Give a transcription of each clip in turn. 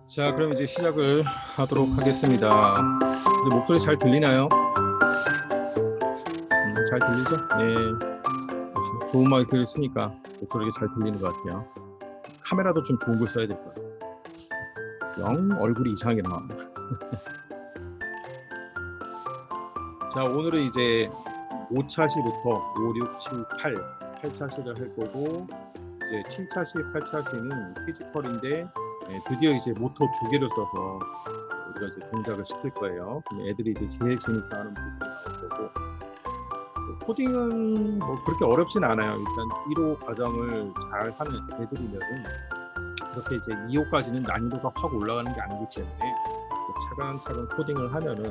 자, 그럼 이제 시작을 하도록 하겠습니다. 근데 목소리 잘 들리나요? 잘 들리죠? 네. 좋은 마이크를 쓰니까 목소리가 잘 들리는 것 같아요. 카메라도 좀 좋은 걸 써야 될 것 같아요. 영 얼굴이 이상하게 나와. 자, 오늘은 이제 5차시부터 5, 6, 7, 8, 8차시를 할 거고, 이제 7차시, 8차시는 피지컬인데, 드디어 이제 모터 2개를 써서 우리가 이제 동작을 시킬 거예요. 애들이 이제 제일 재밌어하는 부분이 나올 거고, 코딩은 뭐 그렇게 어렵진 않아요. 일단 1호 과정을 잘 하는 애들이면은 그렇게 이제 2호까지는 난이도가 확 올라가는 게 아니기 때문에 차근차근 코딩을 하면은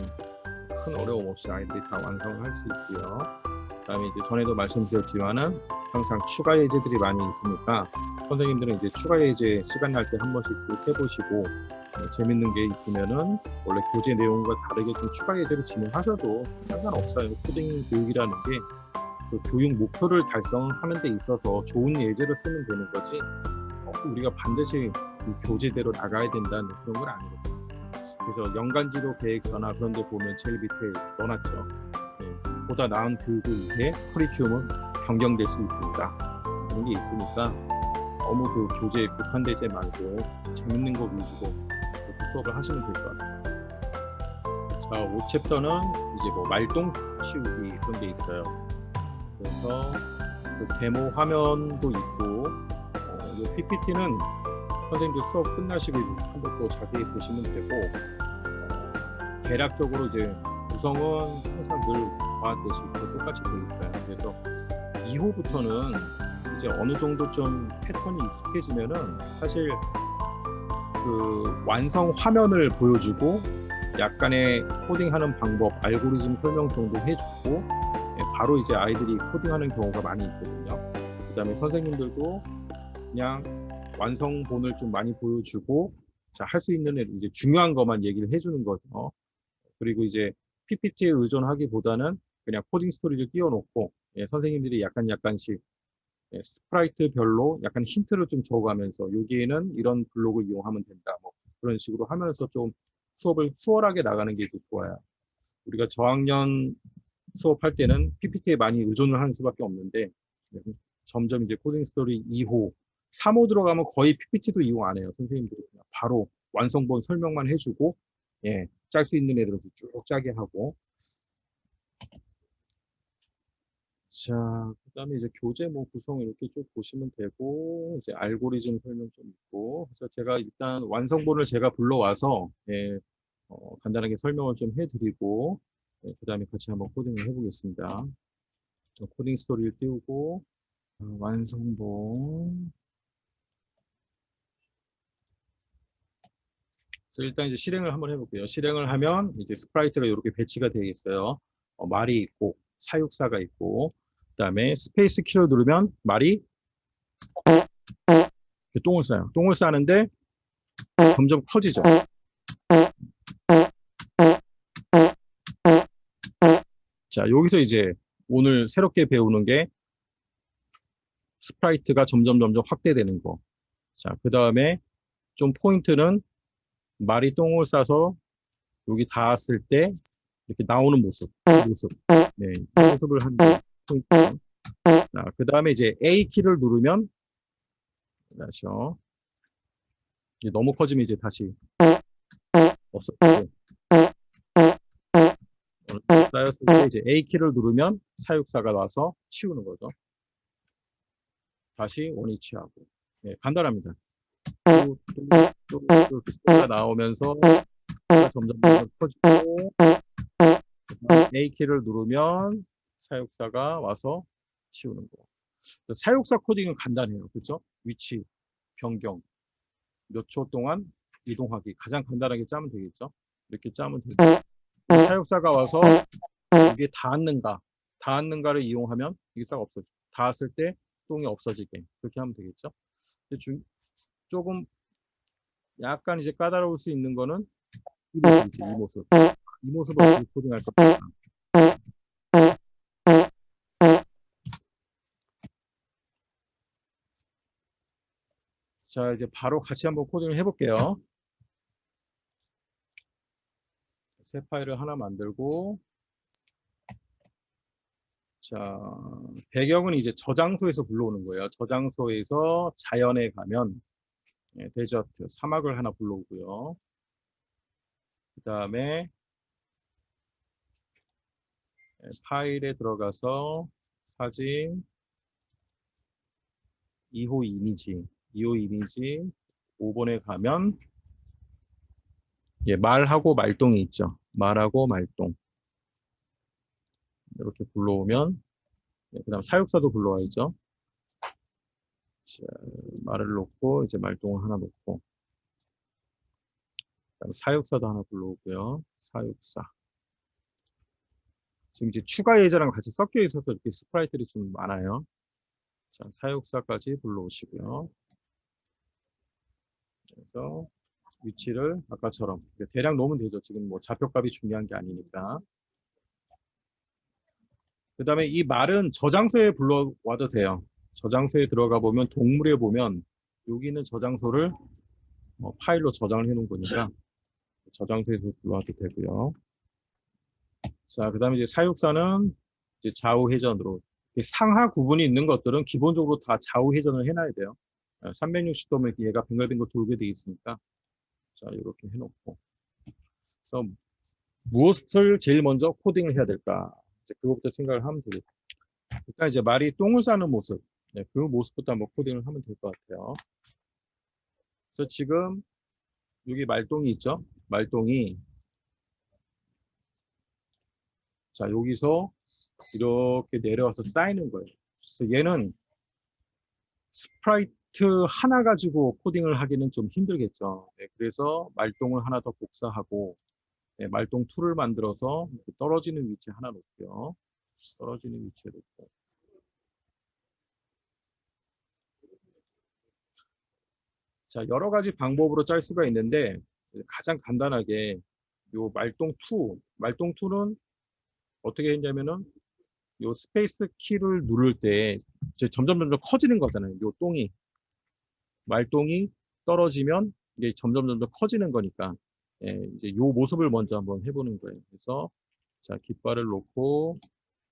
큰 어려움 없이 아이들이 다 완성을 할 수 있고요. 그다음에 이제 전에도 말씀드렸지만은 항상 추가 예제들이 많이 있으니까 선생님들은 이제 추가 예제 시간 날 때 한 번씩 쭉 해보시고 재밌는 게 있으면은 원래 교재 내용과 다르게 좀 추가 예제를 진행하셔도 상관없어요. 코딩 교육이라는 게 그 교육 목표를 달성하는 데 있어서 좋은 예제를 쓰면 되는 거지 우리가 반드시 이 교재대로 나가야 된다는 그런 건 아니거든요. 그래서 연간지도 계획서나 그런 데 보면 제일 밑에 넣어놨죠. 보다 나은 교육을 위해 커리큘럼은 변경될 수 있습니다. 그런 게 있으니까 너무 그 교재에 국한되지 말고 재밌는 거 위주로 수업을 하시면 될 것 같습니다. 자, 5챕터는 이제 뭐 말똥 치우기 그런 게 있어요. 그래서 그 데모 화면도 있고, 이 PPT는 선생님들 수업 끝나시고 한번 또 자세히 보시면 되고, 대략적으로 이제 구성은 항상 늘 봐왔듯이 똑같이 되어 있어요. 그래서 2호부터는 이제 어느 정도 좀 패턴이 익숙해지면은 사실 그 완성 화면을 보여주고 약간의 코딩하는 방법, 알고리즘 설명 정도 해주고 바로 이제 아이들이 코딩하는 경우가 많이 있거든요. 그 다음에 선생님들도 그냥 완성본을 좀 많이 보여주고 자, 할 수 있는 이제 중요한 것만 얘기를 해주는 거죠. 그리고 이제 PPT에 의존하기보다는 그냥 코딩 스토리를 띄워놓고 선생님들이 약간씩 스프라이트별로 약간 힌트를 좀 줘가면서 여기에는 이런 블록을 이용하면 된다. 뭐 그런 식으로 하면서 좀 수업을 수월하게 나가는 게 이제 좋아요. 우리가 저학년 수업할 때는 PPT에 많이 의존을 하는 수밖에 없는데 점점 이제 코딩 스토리 2호, 3호 들어가면 거의 PPT도 이용 안 해요. 선생님들이 그냥 바로 완성본 설명만 해주고 짤 수 있는 애들은 쭉 짜게 하고 자, 그 다음에 이제 교재 뭐 구성 이렇게 쭉 보시면 되고, 이제 알고리즘 설명 좀 있고, 그래서 제가 일단 완성본을 제가 불러와서, 간단하게 설명을 좀 해드리고, 그 다음에 같이 한번 코딩을 해보겠습니다. 코딩 스토리를 띄우고, 완성본. 그래서 일단 이제 실행을 한번 해볼게요. 실행을 하면 이제 스프라이트가 이렇게 배치가 되겠어요. 말이 있고, 사육사가 있고, 그 다음에 스페이스 키를 누르면 말이 똥을 싸요. 똥을 싸는데 점점 커지죠. 자, 여기서 이제 오늘 새롭게 배우는 게 스프라이트가 점점 확대되는 거. 자, 그 다음에 좀 포인트는 말이 똥을 싸서 여기 닿았을 때 이렇게 나오는 모습. 네, 이 모습을 하는 게 포인트. 자, 그 다음에 이제 A 키를 누르면 다시요. 너무 커지면 이제 다시 없어지고 쌓였을 때 이제 A 키를 누르면 사육사가 와서 치우는 거죠. 다시 원위치하고. 네, 간단합니다. 또 나오면서 점점 커지고 A키를 누르면 사육사가 와서 치우는 거. 사육사 코딩은 간단해요. 그렇죠? 위치, 변경, 몇 초 동안 이동하기. 가장 간단하게 짜면 되겠죠? 이렇게 짜면 되죠. 사육사가 와서 이게 닿았는가를 이용하면 이게 싹 없어져. 닿았을 때 똥이 없어지게. 그렇게 하면 되겠죠? 조금 약간 이제 까다로울 수 있는 거는 이 모습이지, 이 모습. 이 모습을 어떻게 코딩할 겁니다. 자, 이제 바로 같이 한번 코딩을 해볼게요. 새 파일을 하나 만들고, 자, 배경은 이제 저장소에서 불러오는 거예요. 저장소에서 자연에 가면 데저트, 사막을 하나 불러오고요. 그 다음에 파일에 들어가서 사진, 2호 이미지 5번에 가면 말하고 말동이 있죠. 말하고 말동. 이렇게 불러오면, 그 다음 사육사도 불러와야죠. 자, 말을 놓고, 이제 말동을 하나 놓고, 그다음에 사육사도 하나 불러오고요. 사육사. 지금 이제 추가 예제랑 같이 섞여 있어서 이렇게 스프라이트들이 좀 많아요. 자, 사육사까지 불러오시고요. 그래서 위치를 아까처럼 대략 놓으면 되죠. 지금 뭐 좌표값이 중요한 게 아니니까. 그 다음에 이 말은 저장소에 불러와도 돼요. 저장소에 들어가 보면 동물에 보면 여기 있는 저장소를 파일로 저장을 해 놓은 거니까 저장소에서 불러와도 되고요. 자, 그 다음에 이제 사육사는 이제 좌우 회전으로 상하 구분이 있는 것들은 기본적으로 다 좌우 회전을 해놔야 돼요. 360도면 얘가 뱅글뱅글 돌게 돼 있으니까 자 이렇게 해놓고 그래서 무엇을 제일 먼저 코딩을 해야 될까? 이제 그것부터 생각을 하면 되겠죠. 일단 이제 말이 똥을 싸는 모습, 그 모습부터 한번 코딩을 하면 될 것 같아요. 그래서 지금 여기 말똥이 있죠? 말똥이 자 여기서 이렇게 내려와서 쌓이는 거예요. 그래서 얘는 스프라이트 하나 가지고 코딩을 하기는 좀 힘들겠죠. 그래서 말똥을 하나 더 복사하고 말똥 2를 만들어서 떨어지는 위치에 하나 놓고요. 떨어지는 위치에 놓고 자 여러 가지 방법으로 짤 수가 있는데 가장 간단하게 요 말똥2는 어떻게 했냐면은 요 스페이스 키를 누를 때 이제 점점 커지는 거잖아요. 요 말똥이 떨어지면 이제 점점 커지는 거니까 이제 요 모습을 먼저 한번 해보는 거예요. 그래서 자 깃발을 놓고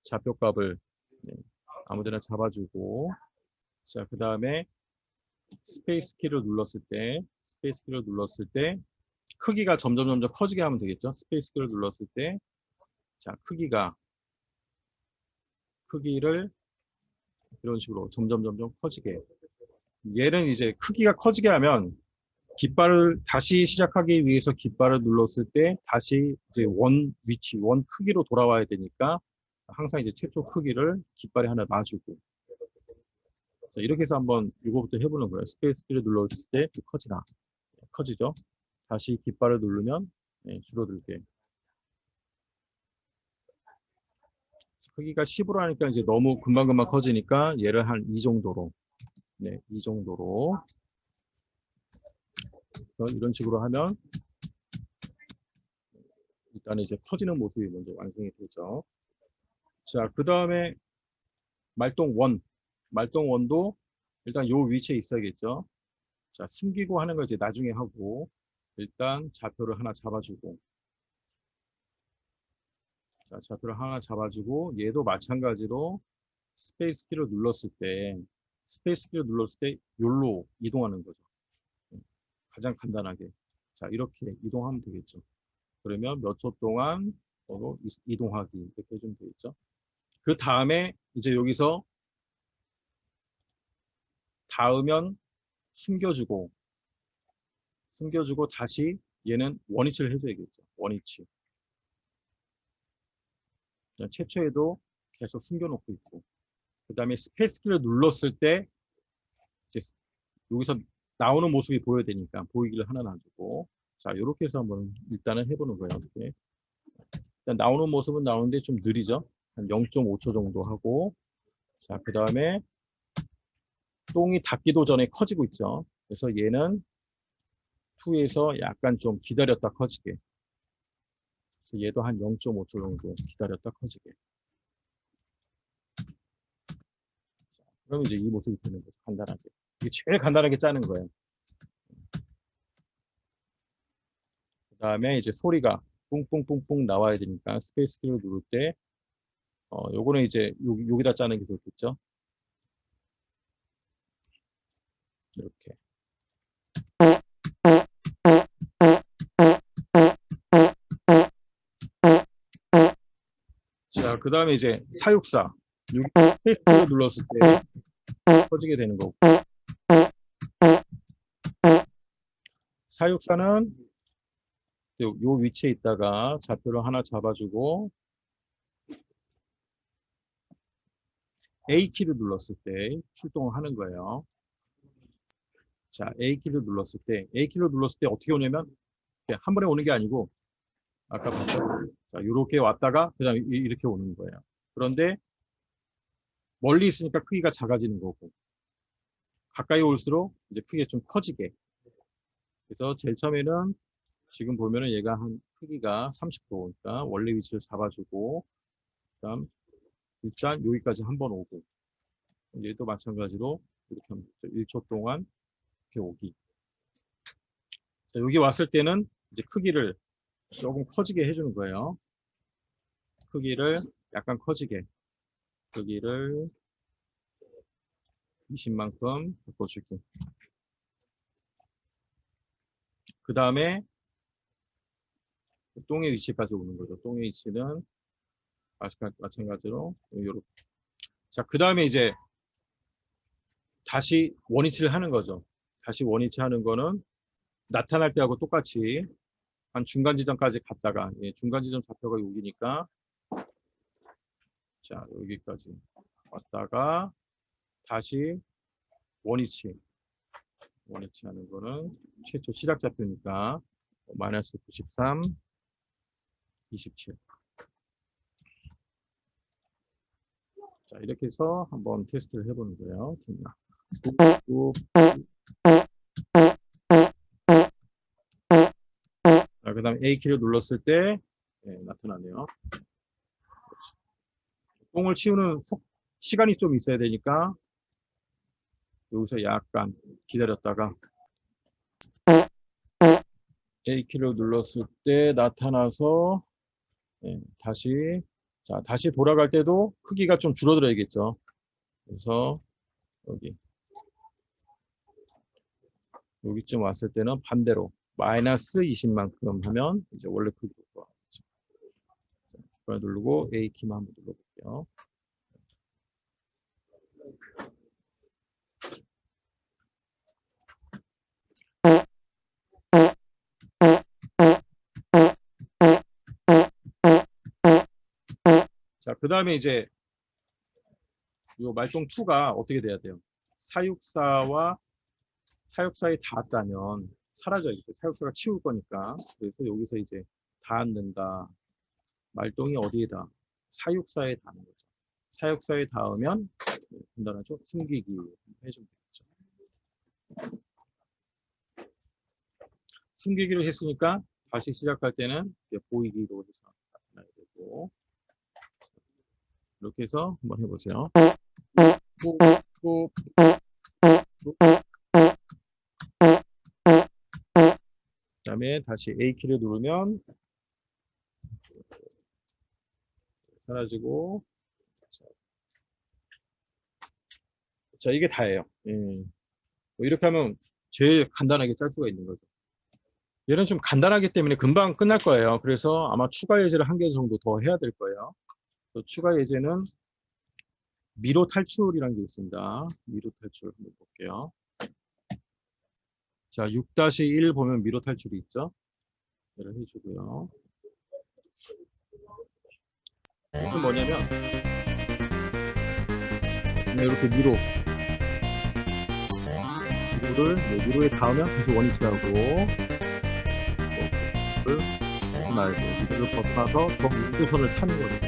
좌표값을 아무데나 잡아주고 자 그 다음에 스페이스 키를 눌렀을 때 크기가 점점 커지게 하면 되겠죠. 스페이스 키를 눌렀을 때 자 크기를 이런 식으로 점점 커지게 얘는 이제 크기가 커지게 하면 깃발을 다시 시작하기 위해서 깃발을 눌렀을 때 다시 이제 원 크기로 돌아와야 되니까 항상 이제 최초 크기를 깃발에 하나 놔주고 자, 이렇게 해서 한번 이거부터 해보는 거예요. 스페이스 키를 눌렀을 때 커지죠. 다시 깃발을 누르면 줄어들게. 크기가 10으로 하니까 이제 너무 금방금방 커지니까 얘를 한 이 정도로 이 정도로 그래서 이런 식으로 하면 일단 이제 커지는 모습이 먼저 완성이 되죠. 자, 그 다음에 말똥1도 일단 요 위치에 있어야겠죠. 자, 숨기고 하는 걸 이제 나중에 하고 일단 좌표를 하나 잡아주고 자, 좌표를 하나 잡아주고 얘도 마찬가지로 스페이스 키를 눌렀을 때 요로 이동하는 거죠. 가장 간단하게 자 이렇게 이동하면 되겠죠. 그러면 몇 초 동안 이동하기 이렇게 해주면 되겠죠. 그 다음에 이제 여기서 닿으면 숨겨주고 다시 얘는 원위치를 해줘야겠죠. 원위치. 최초에도 계속 숨겨놓고 있고 그 다음에 스페이스 키를 눌렀을 때 이제 여기서 나오는 모습이 보여야 되니까 보이기를 하나 놔주고 자 이렇게 해서 한번 일단은 해보는 거예요. 어떻게 일단 나오는 모습은 나오는데 좀 느리죠. 한 0.5초 정도 하고 자 그 다음에 똥이 닿기도 전에 커지고 있죠. 그래서 얘는 2에서 약간 좀 기다렸다 커지게 그래서 얘도 한 0.5초 정도 기다렸다 커지게 그럼 이제 이 모습이 되는 거죠. 간단하게 이게 제일 간단하게 짜는 거예요. 그 다음에 이제 소리가 뿡뿡뿡뿡 나와야 되니까 스페이스 키를 누를 때 요거는 이제 여기다 짜는 게 좋겠죠. 이렇게. 자, 그 다음에 이제 464. 스페이스를 눌렀을 때 커지게 되는 거고. 464는 요 위치에 있다가 좌표를 하나 잡아주고 A키를 눌렀을 때 출동을 하는 거예요. 자, A키를 눌렀을 때 어떻게 오냐면 한 번에 오는 게 아니고 아까 봤죠? 자, 이렇게 왔다가 그다음에 이렇게 오는 거예요. 그런데 멀리 있으니까 크기가 작아지는 거고 가까이 올수록 이제 크기가 좀 커지게. 그래서 제일 처음에는 지금 보면은 얘가 한 크기가 30도니까 원래 위치를 잡아주고 그다음 일단 여기까지 한번 오고 얘도 마찬가지로 이렇게 하면 1초 동안 이렇게 오기. 자, 여기 왔을 때는 이제 크기를 조금 커지게 해주는 거예요. 크기를 약간 커지게. 크기를 20만큼 바꿔줄게. 그 다음에 똥의 위치까지 오는 거죠. 똥의 위치는 마찬가지로 요렇게. 자, 그 다음에 이제 다시 원위치를 하는 거죠. 다시 원위치 하는 거는 나타날 때하고 똑같이 한 중간 지점까지 갔다가 중간 지점 좌표가 여기니까 자, 여기까지 왔다가 다시 원위치 하는 거는 최초 시작 좌표니까 마이너스 93, 27. 자, 이렇게 해서 한번 테스트를 해보는 거예요. 자, 그 다음에 A키를 눌렀을 때 나타나네요. 똥을 치우는 시간이 좀 있어야 되니까 여기서 약간 기다렸다가 A키를 눌렀을 때 나타나서 다시 돌아갈 때도 크기가 좀 줄어들어야겠죠. 그래서 여기쯤 왔을 때는 반대로 마이너스 20만큼 하면 이제 원래 크기로 돌아가겠죠. 이걸 누르고 A키만 한번 눌러볼게요. 자, 그 다음에 이제 이 말종2가 어떻게 돼야 돼요? 464에 닿았다면 사라져야겠죠. 464가 치울 거니까. 그래서 여기서 이제 닿는다. 말종이 어디에다? 464에 닿는 거죠. 464에 닿으면 간단하죠. 숨기기 해주면 되겠죠. 숨기기를 했으니까 다시 시작할 때는 보이기로 해서 나타나야 되고 이렇게 해서 한번 해보세요. 그 다음에 다시 A키를 누르면 사라지고 자, 이게 다예요. 이렇게 하면 제일 간단하게 짤 수가 있는 거죠. 얘는 좀 간단하기 때문에 금방 끝날 거예요. 그래서 아마 추가 예제를 한 개 정도 더 해야 될 거예요. 그래서 추가 예제는 미로 탈출이라는 게 있습니다. 미로 탈출 한번 볼게요. 자, 6-1 보면 미로 탈출이 있죠. 얘를 해주고요. 이건 뭐냐면 이렇게 미로에 닿으면 다시 원위치하고 말고 미로를 벗어서 더 우주선을 타는 거니까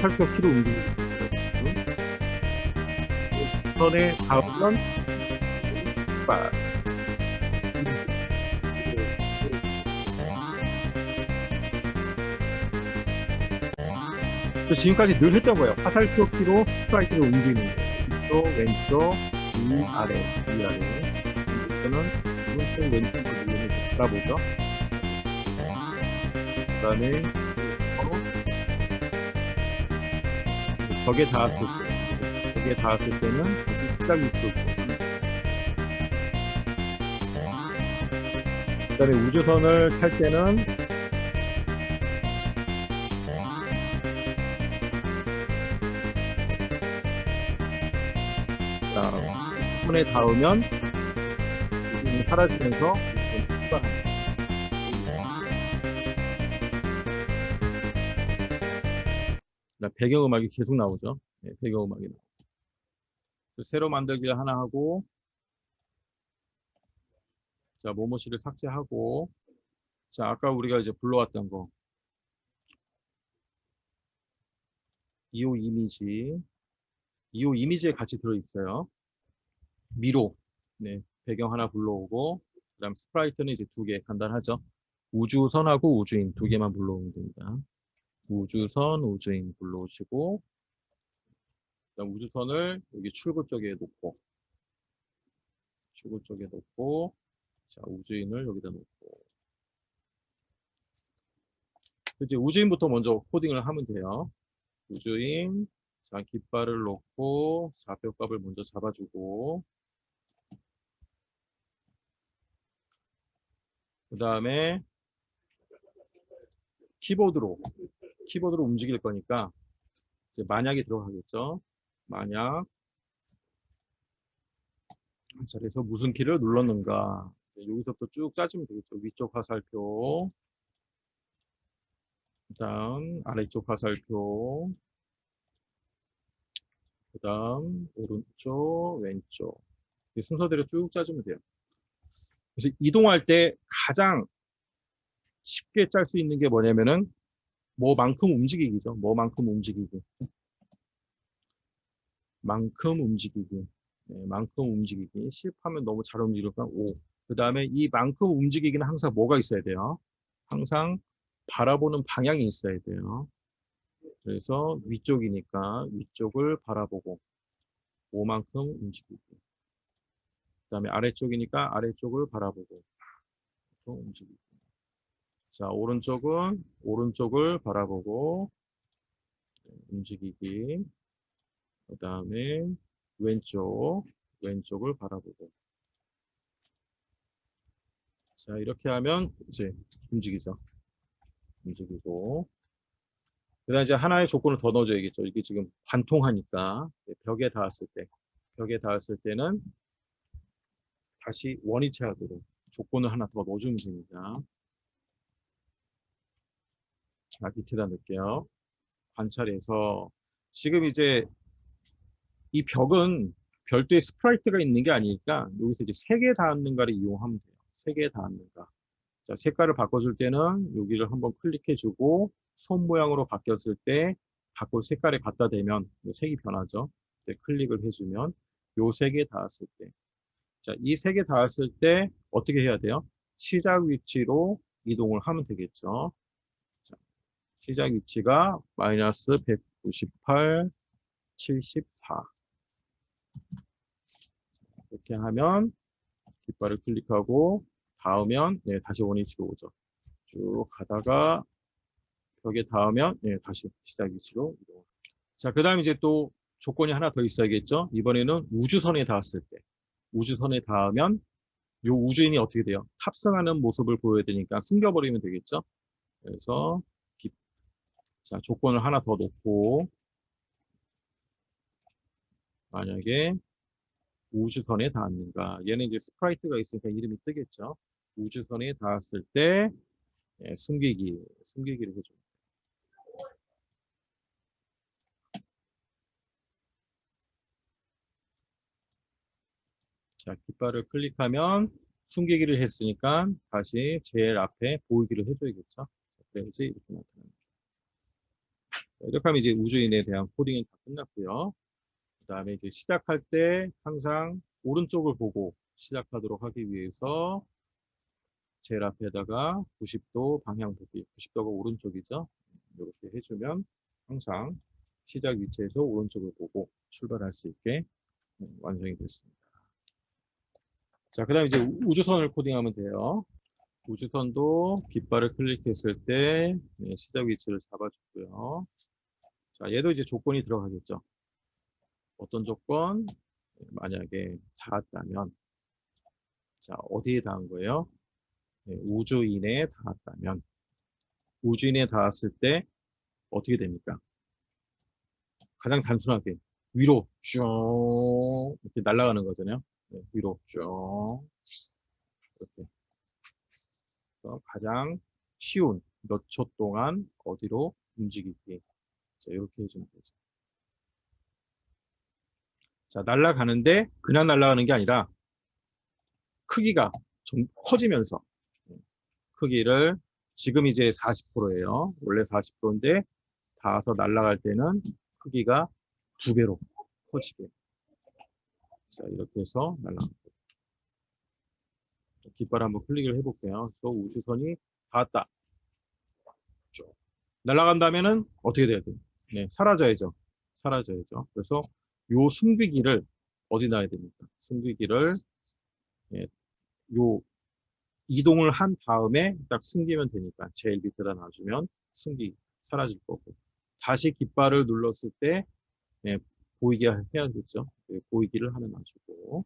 탈출과 키로 움직이고 우주선에 닿으면 지금까지 늘 했던 거예요. 화살표 키로 스트라이크를 움직이는 거예요. 왼쪽, 왼쪽, 위아래. 이거는 오른쪽 왼쪽을 누르면 바라보죠. 그 다음에 벽에 닿았을 때는 다시 시작 위치로. 그 다음에 우주선을 탈 때는 손에 닿으면 우주선이 사라지면서 우주선이 출발합니다. 배경음악이 계속 나오죠. 네, 배경음악이 나오죠. 새로 만들기 하나 하고, 자, 모모시를 삭제하고, 자, 아까 우리가 이제 불러왔던 거. 2호 이미지. 2호 이미지에 같이 들어있어요. 미로. 네, 배경 하나 불러오고, 그 다음 스프라이트는 이제 2개 간단하죠. 우주선하고 우주인 2개만 불러오면 됩니다. 우주선, 우주인 불러오시고, 그다음 우주선을 여기 출구 쪽에 놓고, 자, 우주인을 여기다 놓고. 이제 우주인부터 먼저 코딩을 하면 돼요. 우주인, 자, 깃발을 놓고, 좌표값을 먼저 잡아주고, 그 다음에 키보드로 움직일 거니까, 이제 만약이 들어가겠죠. 만약, 자, 그래서 무슨 키를 눌렀는가. 여기서부터 쭉 짜주면 되겠죠. 위쪽 화살표, 그 다음 아래쪽 화살표, 그 다음 오른쪽, 왼쪽. 순서대로 쭉 짜주면 돼요. 그래서 이동할 때 가장 쉽게 짤 수 있는 게 뭐냐면은 뭐만큼 움직이기죠. 뭐만큼 움직이기. 만큼 움직이기. 네, 만큼 움직이기. 10하면 너무 잘 움직이니까 5. 그 다음에 이 만큼 움직이기는 항상 뭐가 있어야 돼요? 항상 바라보는 방향이 있어야 돼요. 그래서 위쪽이니까 위쪽을 바라보고 5만큼 움직이기. 그 다음에 아래쪽이니까 아래쪽을 바라보고 또 움직이기. 자, 오른쪽은 오른쪽을 바라보고 움직이기. 그 다음에 왼쪽을 바라보고. 자, 이렇게 하면 이제 움직이죠. 움직이고. 그 다음에 이제 하나의 조건을 더 넣어줘야겠죠. 이게 지금 관통하니까 벽에 닿았을 때는 다시 원위치하도록 조건을 하나 더 넣어주면 됩니다. 자, 밑에다 넣을게요. 관찰해서 지금 이제 이 벽은 별도의 스프라이트가 있는 게 아니니까 여기서 이제 3개 닿는가를 이용하면 돼요. 3개 닿는가. 자, 색깔을 바꿔줄 때는 여기를 한번 클릭해주고 손 모양으로 바뀌었을 때 바꿀 색깔에 갖다 대면 색이 변하죠. 네, 클릭을 해주면 요 3개 닿았을 때. 자, 이 3개 닿았을 때 어떻게 해야 돼요? 시작 위치로 이동을 하면 되겠죠. 자, 시작 위치가 마이너스 198, 74. 이렇게 하면 깃발을 클릭하고 닿으면 네, 다시 원위치로 오죠. 쭉 가다가 벽에 닿으면 네, 다시 시작 위치로 이동. 자, 그 다음에 이제 또 조건이 하나 더 있어야겠죠. 이번에는 우주선에 닿았을 때. 우주선에 닿으면 이 우주인이 어떻게 돼요? 탑승하는 모습을 보여야 되니까 숨겨버리면 되겠죠. 그래서 자, 조건을 하나 더 놓고 만약에 우주선에 닿았는가. 얘는 이제 스프라이트가 있으니까 이름이 뜨겠죠. 우주선에 닿았을 때 예, 숨기기를 해줍니다. 자, 깃발을 클릭하면 숨기기를 했으니까 다시 제일 앞에 보이기를 해줘야겠죠. 그래야지 이렇게 나타납니다. 이렇게 하면 이제 우주인에 대한 코딩이 다 끝났고요. 그 다음에 이제 시작할 때 항상 오른쪽을 보고 시작하도록 하기 위해서 제일 앞에다가 90도 방향 보기, 90도가 오른쪽이죠. 이렇게 해주면 항상 시작 위치에서 오른쪽을 보고 출발할 수 있게 완성이 됐습니다. 자, 그 다음에 이제 우주선을 코딩하면 돼요. 우주선도 깃발을 클릭했을 때 시작 위치를 잡아주고요. 자, 얘도 이제 조건이 들어가겠죠. 어떤 조건? 만약에 닿았다면, 자, 어디에 닿은 거예요? 우주인에 닿았다면, 우주인에 닿았을 때 어떻게 됩니까? 가장 단순하게 위로 쭉 이렇게 날아가는 거잖아요. 위로 쭉 이렇게. 가장 쉬운 몇 초 동안 어디로 움직이기. 자, 이렇게 해주면 되죠. 자, 날아가는데 그냥 날아가는 게 아니라 크기가 좀 커지면서 크기를 지금 이제 40%예요. 원래 40%인데 닿아서 날아갈 때는 크기가 2배로 커지게. 자, 이렇게 해서 날아갑니다. 깃발 한번 클릭을 해볼게요. 그래서 우주선이 닿았다. 쭉. 날아간다면은 어떻게 돼야 돼요? 네, 사라져야죠. 사라져야죠. 그래서 요 숨기기를 어디 놔야 됩니까? 숨기기를 요 이동을 한 다음에 딱 숨기면 되니까 제일 밑에다 놔주면 사라질 거고 다시 깃발을 눌렀을 때 보이게 해야겠죠. 보이기를 하나 놔주고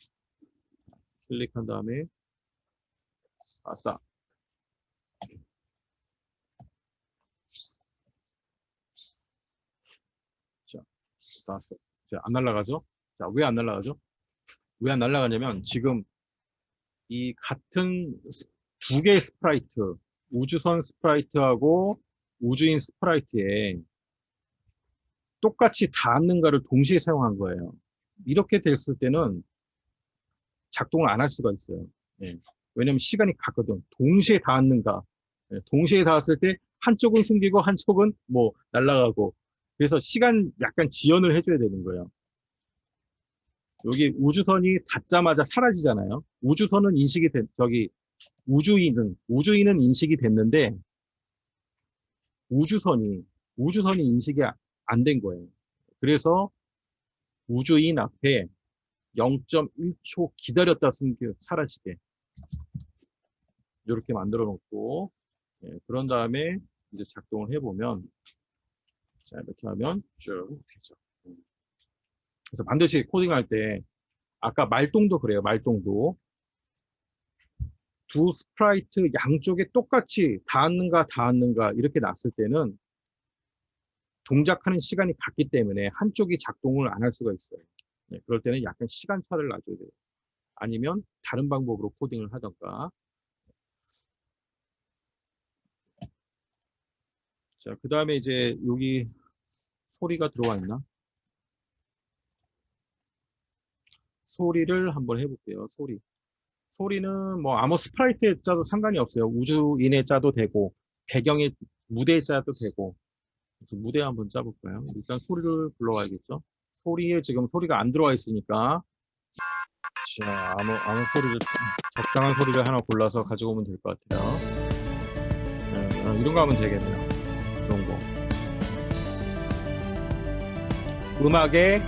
클릭한 다음에 왔다. 자, 나왔어. 자, 안 날아가죠? 자, 왜 안 날아가죠? 왜 안 날아가냐면 지금 이 같은 2개의 스프라이트, 우주선 스프라이트하고 우주인 스프라이트에 똑같이 닿는가를 동시에 사용한 거예요. 이렇게 됐을 때는 작동을 안 할 수가 있어요. 왜냐면 시간이 같거든. 동시에 닿았는가. 동시에 닿았을 때 한쪽은 숨기고 한쪽은 뭐 날아가고. 그래서 시간 약간 지연을 해줘야 되는 거예요. 여기 우주선이 닿자마자 사라지잖아요. 우주선은 인식이 우주인은 인식이 됐는데 우주선이 인식이 안 된 거예요. 그래서 우주인 앞에 0.1초 기다렸다 사라지게 이렇게 만들어 놓고 그런 다음에 이제 작동을 해보면 자, 이렇게 하면 쭉 되죠. 그래서 반드시 코딩할 때 아까 말동도 그래요. 말동도 두 스프라이트 양쪽에 똑같이 닿았는가 이렇게 놨을 때는 동작하는 시간이 같기 때문에 한쪽이 작동을 안 할 수가 있어요. 그럴 때는 약간 시간차를 놔줘야 돼요. 아니면 다른 방법으로 코딩을 하던가. 자, 그 다음에 이제 여기 소리가 들어와 있나? 소리를 한번 해볼게요. 소리는 뭐 아무 스프라이트에 짜도 상관이 없어요. 우주인에 짜도 되고 배경에 무대에 짜도 되고. 그래서 무대 한번 짜볼까요? 일단 소리를 불러와야겠죠. 소리에 지금 소리가 안 들어와 있으니까 자, 아무 소리를 적당한 소리를 하나 골라서 가지고 오면 될 것 같아요. 이런 거 하면 되겠네요. 이런 거. 음악에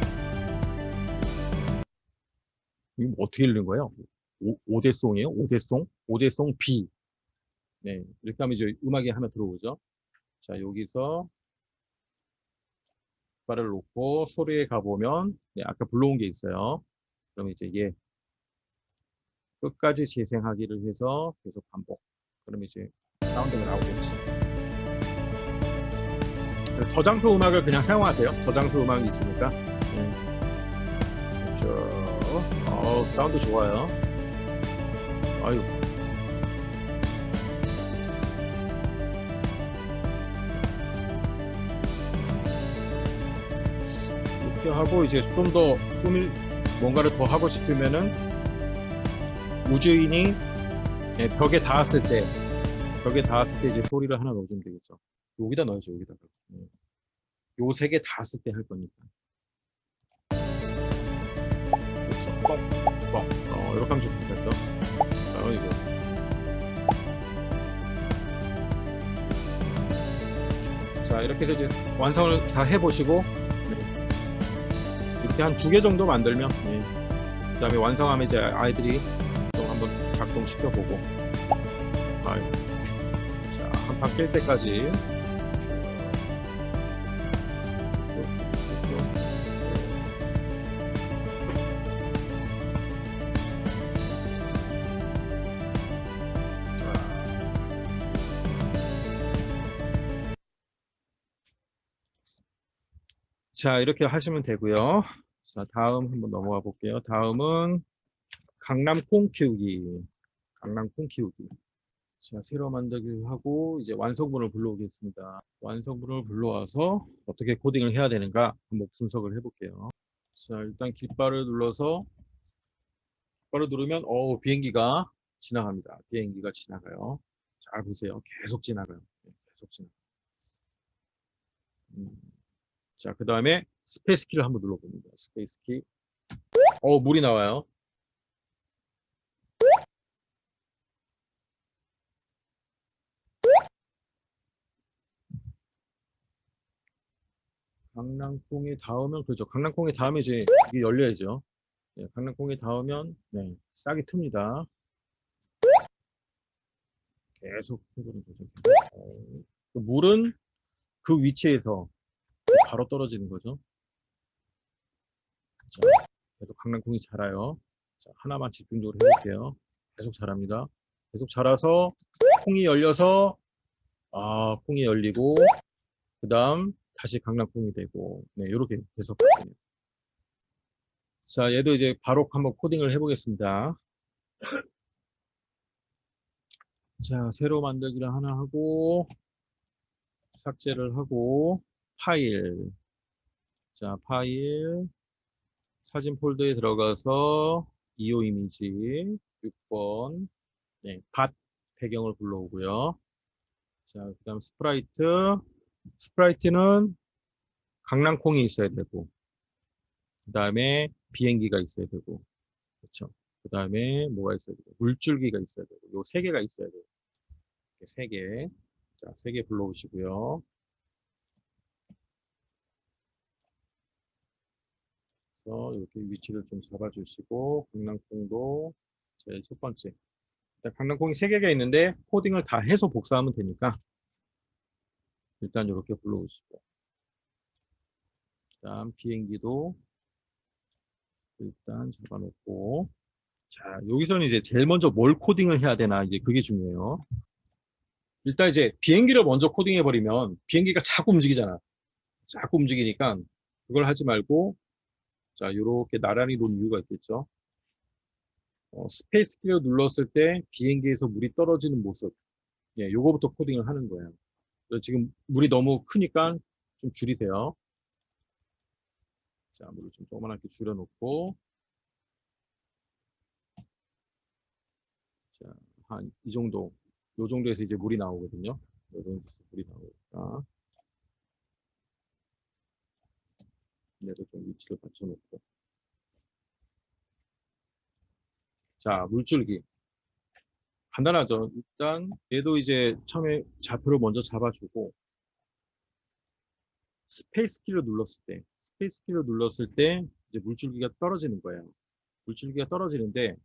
이거 어떻게 읽는 거예요? 5대송이에요? 5대송? 5대송 B. 네, 이렇게 하면 이제 음악이 하나 들어오죠. 자, 여기서 깃발을 놓고 소리에 가보면 아까 불러온 게 있어요. 그럼 이제 얘 끝까지 재생하기를 해서 계속 반복. 그러면 이제 사운드가 나오겠지. 저장소 음악을 그냥 사용하세요. 저장소 음악이 있으니까. 그렇죠. 사운드 좋아요. 아유. 이렇게 하고 이제 좀 더 뭔가를 더 하고 싶으면은 우주인이 벽에 닿았을 때 이제 소리를 하나 넣어주면 되겠죠. 여기다 넣어야죠. 여기다가. 요 3개 닿았을 때 할 거니까. 그렇죠. 뻥. 이렇게 하면 좋겠죠. 이거. 자, 이렇게 해서 이제 완성을 다 해보시고 이렇게 한 2개 정도 만들면 그 다음에 완성하면 이제 아이들이 좀 한번 작동시켜보고, 아유, 자, 한 판 깰 때까지 자, 이렇게 하시면 되고요. 자, 다음 한번 넘어가 볼게요. 다음은 강남 콩 키우기. 강남 콩 키우기. 자, 새로 만들기를 하고 이제 완성본을 불러오겠습니다. 완성본을 불러와서 어떻게 코딩을 해야 되는가 한번 분석을 해볼게요. 자, 일단 깃발을 눌러서 깃발을 누르면 비행기가 지나갑니다. 비행기가 지나가요. 잘 보세요. 계속 지나가요. 계속 지나가요. 자, 그 다음에 스페이스 키를 한번 눌러봅니다. 스페이스 키. 물이 나와요. 강낭콩이 닿으면, 그렇죠. 강낭콩이 닿으면 이제 이게 열려야죠. 네, 강낭콩이 닿으면, 네, 싹이 틉니다. 계속 해보는 거죠. 물은 그 위치에서 바로 떨어지는 거죠. 자, 계속 강낭콩이 자라요. 자, 하나만 집중적으로 해볼게요. 계속 자랍니다. 계속 자라서 콩이 열려서 콩이 열리고 그 다음 다시 강낭콩이 되고 네, 이렇게 계속 되네요. 자, 얘도 이제 바로 한번 코딩을 해보겠습니다. 자, 새로 만들기를 하나 하고 삭제를 하고 파일. 자, 파일 사진 폴더에 들어가서 이오 이미지 6번 네, 밭 배경을 불러오고요. 자, 그다음 스프라이트. 스프라이트는 강낭콩이 있어야 되고 그다음에 비행기가 있어야 되고 그렇죠. 그다음에 뭐가 있어야 되고 물줄기가 있어야 되고 요 세 개가 있어야 돼요. 세 개. 자, 세 개 불러오시고요. 그래서 이렇게 위치를 좀 잡아주시고 강낭콩도 제일 첫 번째. 일단 강낭콩이 세 개가 있는데 코딩을 다 해서 복사하면 되니까 일단 이렇게 불러오시고 그다음 비행기도 일단 잡아놓고 자 여기서는 이제 제일 먼저 뭘 코딩을 해야 되나 이제 그게 중요해요. 일단 이제 비행기를 먼저 코딩해 버리면 비행기가 자꾸 움직이잖아. 자꾸 움직이니까 그걸 하지 말고 자 이렇게 나란히 놓은 이유가 있겠죠. 스페이스 키를 눌렀을 때 비행기에서 물이 떨어지는 모습 예, 요거부터 코딩을 하는 거예요. 지금 물이 너무 크니까 좀 줄이세요. 자, 물을 좀 조그맣게 줄여놓고 자, 한 이 정도 요 정도에서 이제 물이 나오거든요. 요 정도에서 물이 나오니까 얘도 좀 위치를 맞춰놓고 자, 물줄기 간단하죠. 일단 얘도 이제 처음에 좌표를 먼저 잡아주고 스페이스 키를 눌렀을 때 이제 물줄기가 떨어지는 거예요. 물줄기가 떨어지는데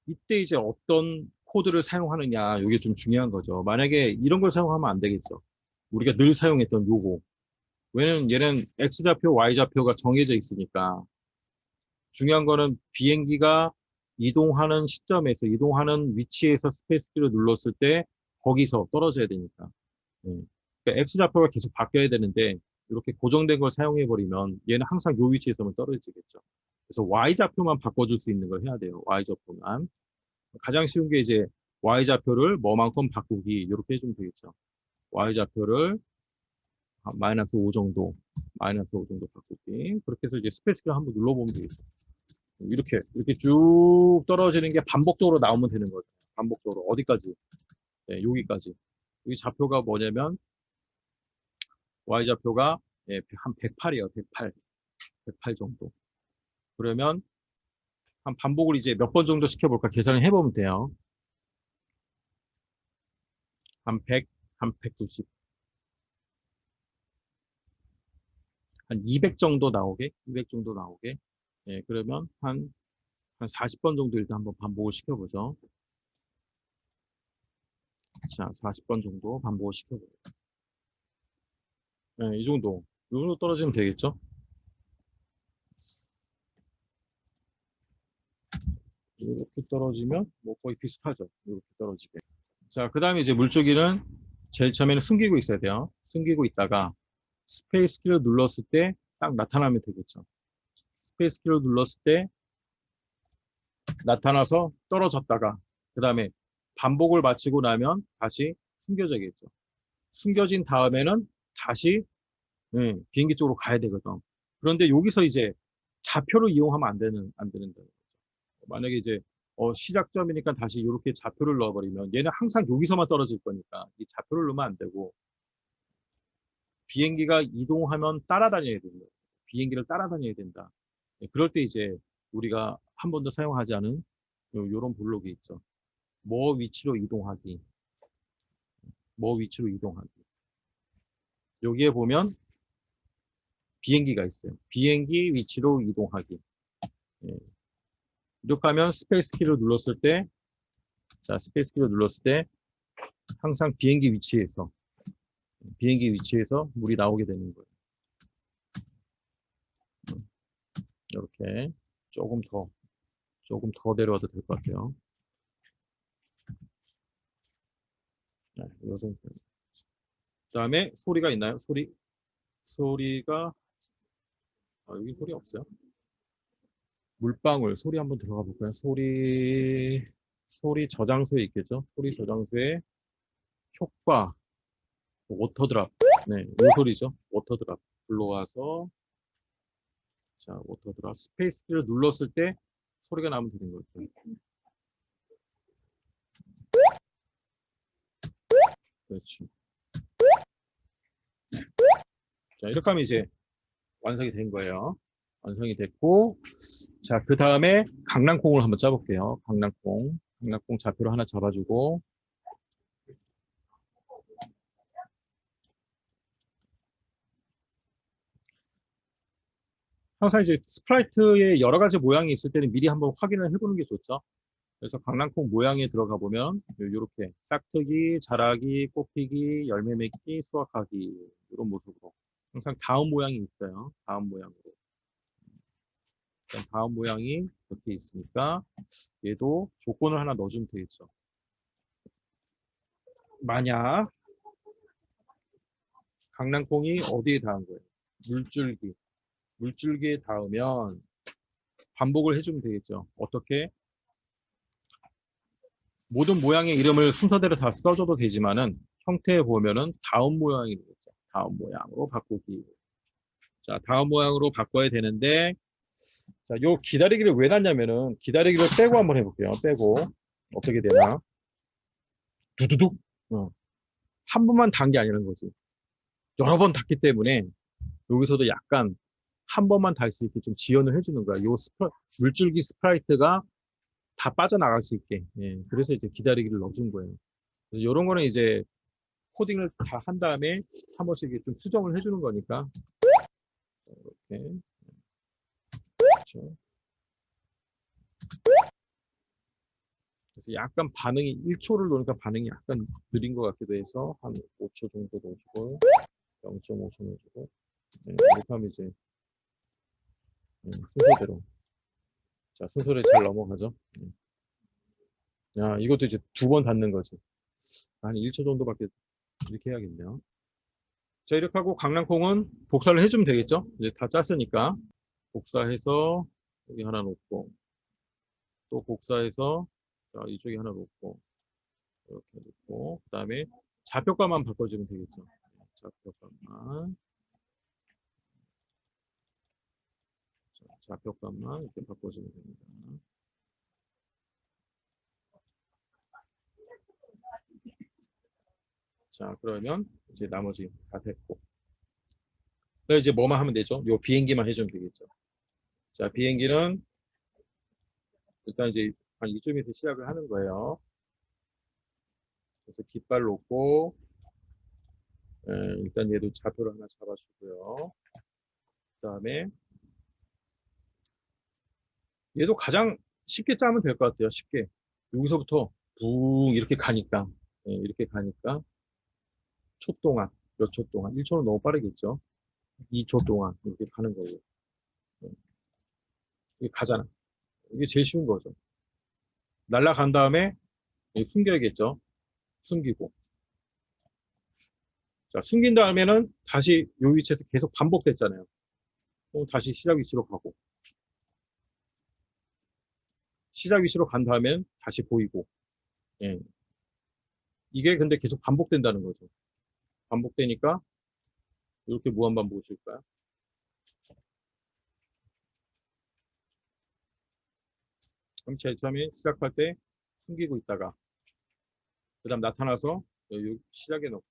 이때 이제 어떤 코드를 사용하느냐 이게 좀 중요한 거죠. 만약에 이런 걸 사용하면 안 되겠죠. 우리가 늘 사용했던 요거. 왜냐면 얘는 X좌표, Y좌표가 정해져 있으니까 중요한 거는 비행기가 이동하는 시점에서 이동하는 위치에서 스페이스키를 눌렀을 때 거기서 떨어져야 되니까. 그러니까 X좌표가 계속 바뀌어야 되는데 이렇게 고정된 걸 사용해 버리면 얘는 항상 요 위치에서만 떨어지겠죠. 그래서 Y좌표만 바꿔줄 수 있는 걸 해야 돼요. Y좌표만. 가장 쉬운 게 이제 Y좌표를 뭐만큼 바꾸기 이렇게 해주면 되겠죠. Y좌표를 마이너스 5 정도, 마이너스 5 정도 바꾸기. 그렇게 해서 이제 스페이스키를 한번 눌러보면 되겠죠. 이렇게 쭉 떨어지는 게 반복적으로 나오면 되는 거죠. 반복적으로 어디까지? 네, 여기까지. 여기 좌표가 뭐냐면 Y좌표가 예, 한 108이에요. 108. 108 정도. 그러면 한 반복을 이제 몇 번 정도 시켜볼까 계산을 해보면 돼요. 한 100, 한 190. 한 200 정도 나오게, 200 정도 나오게. 예, 그러면 한 한 40번 정도 일단 한번 반복을 시켜보죠. 자, 40번 정도 반복을 시켜보죠. 네, 이 정도 떨어지면 되겠죠? 이렇게 떨어지면 뭐 거의 비슷하죠. 이렇게 떨어지게. 자, 그 다음에 이제 물줄기는 제일 처음에는 숨기고 있어야 돼요. 숨기고 있다가 스페이스 키를 눌렀을 때 딱 나타나면 되겠죠. 스페이스 키를 눌렀을 때 나타나서 떨어졌다가 그 다음에 반복을 마치고 나면 다시 숨겨져야겠죠. 숨겨진 다음에는 다시 비행기 쪽으로 가야 되거든. 그런데 여기서 이제 좌표를 이용하면 안 되는 거예요. 만약에 이제 시작점이니까 다시 이렇게 좌표를 넣어버리면 얘는 항상 여기서만 떨어질 거니까 이 좌표를 넣으면 안 되고 비행기가 이동하면 따라다녀야 된다. 비행기를 따라다녀야 된다. 그럴 때 이제 우리가 한 번도 사용하지 않은 이런 블록이 있죠. 뭐 위치로 이동하기. 뭐 위치로 이동하기. 여기에 보면 비행기가 있어요. 비행기 위치로 이동하기. 예. 이렇게 하면 스페이스 키를 눌렀을 때, 자, 스페이스 키를 눌렀을 때 항상 비행기 위치에서 물이 나오게 되는 거예요. 이렇게 조금 더 내려와도 될 것 같아요. 네, 이 정도. 그다음에 소리가 있나요? 소리가 여기 소리 없어요. 물방울 소리 한번 들어가 볼까요? 소리 저장소에 있겠죠? 소리 저장소에 효과 워터드랍. 네, 이 소리죠. 워터드랍. 불러와서 자, 워터드랍. 스페이스 키를 눌렀을 때 소리가 나면 되는 거죠. 그렇죠. 자, 이렇게 하면 이제 완성이 된 거예요. 완성이 됐고, 자, 그 다음에 강낭콩을 한번 짜볼게요. 강낭콩 좌표를 하나 잡아주고, 항상 이제 스프라이트에 여러 가지 모양이 있을 때는 미리 한번 확인을 해보는 게 좋죠. 그래서 강낭콩 모양에 들어가 보면 이렇게 싹트기, 자라기, 꽃피기, 열매 맺기, 수확하기 이런 모습으로 항상 다음 모양이 있어요. 다음 모양으로. 다음 모양이 이렇게 있으니까 얘도 조건을 하나 넣어주면 되겠죠. 만약 강낭콩이 어디에 닿은 거예요? 물줄기에 닿으면 반복을 해주면 되겠죠. 어떻게? 모든 모양의 이름을 순서대로 다 써줘도 되지만은 형태에 보면은 다음 모양이 되겠죠. 다음 모양으로 바꾸기. 자, 다음 모양으로 바꿔야 되는데, 자, 요 기다리기를 왜 놨냐면은 기다리기를 빼고 한번 해볼게요. 빼고 어떻게 되나? 두두둑. 한 번만 단 게 아니라는 거지. 여러 번 닿기 때문에 여기서도 약간 한 번만 달 수 있게 좀 지연을 해주는 거야. 물줄기 스프라이트가 다 빠져나갈 수 있게. 예, 그래서 이제 기다리기를 넣어준 거예요. 그래서 이런 거는 이제 코딩을 다 한 다음에 한 번씩 좀 수정을 해주는 거니까. 이렇게. 그렇죠. 그래서 약간 반응이 1초를 놓으니까 반응이 약간 느린 것 같기도 해서 한 5초 정도 넣어주고 0.5초 넣어주고 네, 이렇게 하면 이제 순서대로 자 순서대로 잘 넘어가죠. 야 이것도 이제 2번 닫는 거지. 한 1초 정도밖에 이렇게 해야겠네요. 자 이렇게 하고 강낭콩은 복사를 해주면 되겠죠. 이제 다 짰으니까 복사해서 여기 하나 놓고 또 복사해서 자, 이쪽에 하나 놓고 이렇게 놓고 그 다음에 좌표값만 바꿔주면 되겠죠. 좌표값만 좌표값만 이렇게 바꿔주면 됩니다. 자 그러면 이제 나머지 다 됐고 그래 이제 뭐만 하면 되죠. 요 비행기만 해주면 되겠죠. 자 비행기는 일단 이제 한 이쯤에서 시작을 하는 거예요. 그래서 깃발 놓고 일단 얘도 좌표를 하나 잡아주고요. 그 다음에 얘도 가장 쉽게 짜면 될 것 같아요. 쉽게. 여기서부터 붕 이렇게 가니까, 이렇게 가니까 초 동안, 몇 초 동안, 1초는 너무 빠르겠죠. 2초 동안 이렇게 가는 거예요. 예, 이게 가잖아. 이게 제일 쉬운 거죠. 날아간 다음에 숨겨야겠죠. 숨기고. 자, 숨긴 다음에는 다시 요 위치에서 계속 반복됐잖아요. 또 다시 시작 위치로 가고. 시작 위치로 간 다음엔 다시 보이고. 예. 이게 근데 계속 반복된다는 거죠. 반복되니까 이렇게 무한반복을 칠까요? 그럼 제일 처음에 시작할 때 숨기고 있다가 그 다음 나타나서 여기 시작에 넣고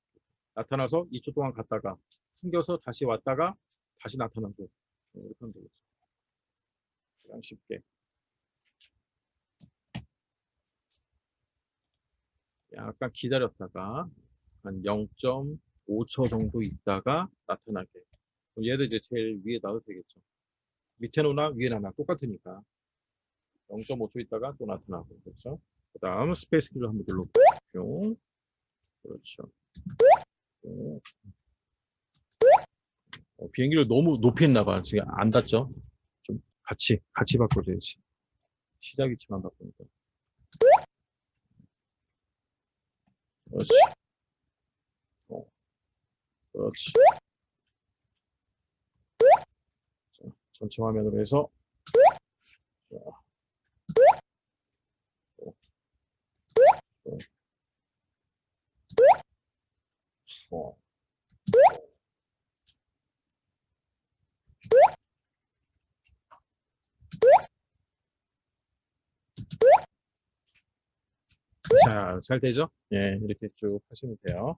나타나서 2초 동안 갔다가 숨겨서 다시 왔다가 다시 나타나고 이렇게 하면 되겠죠. 그냥 쉽게 약간 기다렸다가 한 0.5초 정도 있다가 나타나게. 그럼 얘도 이제 제일 위에 놔도 되겠죠. 밑에 놓나 위에 놔나 똑같으니까 0.5초 있다가 또 나타나고 그렇죠. 그 다음 스페이스 키를 한번 눌러볼게요. 그렇죠. 비행기를 너무 높이 했나 봐. 지금 안 닿죠? 좀 같이 바꿔줘야지. 시작 위치만 바꾸니까. 그렇지. 그렇지. 자, 전체 화면으로 해서 자, 어. 자, 잘 되죠? 예, 이렇게 쭉 하시면 돼요.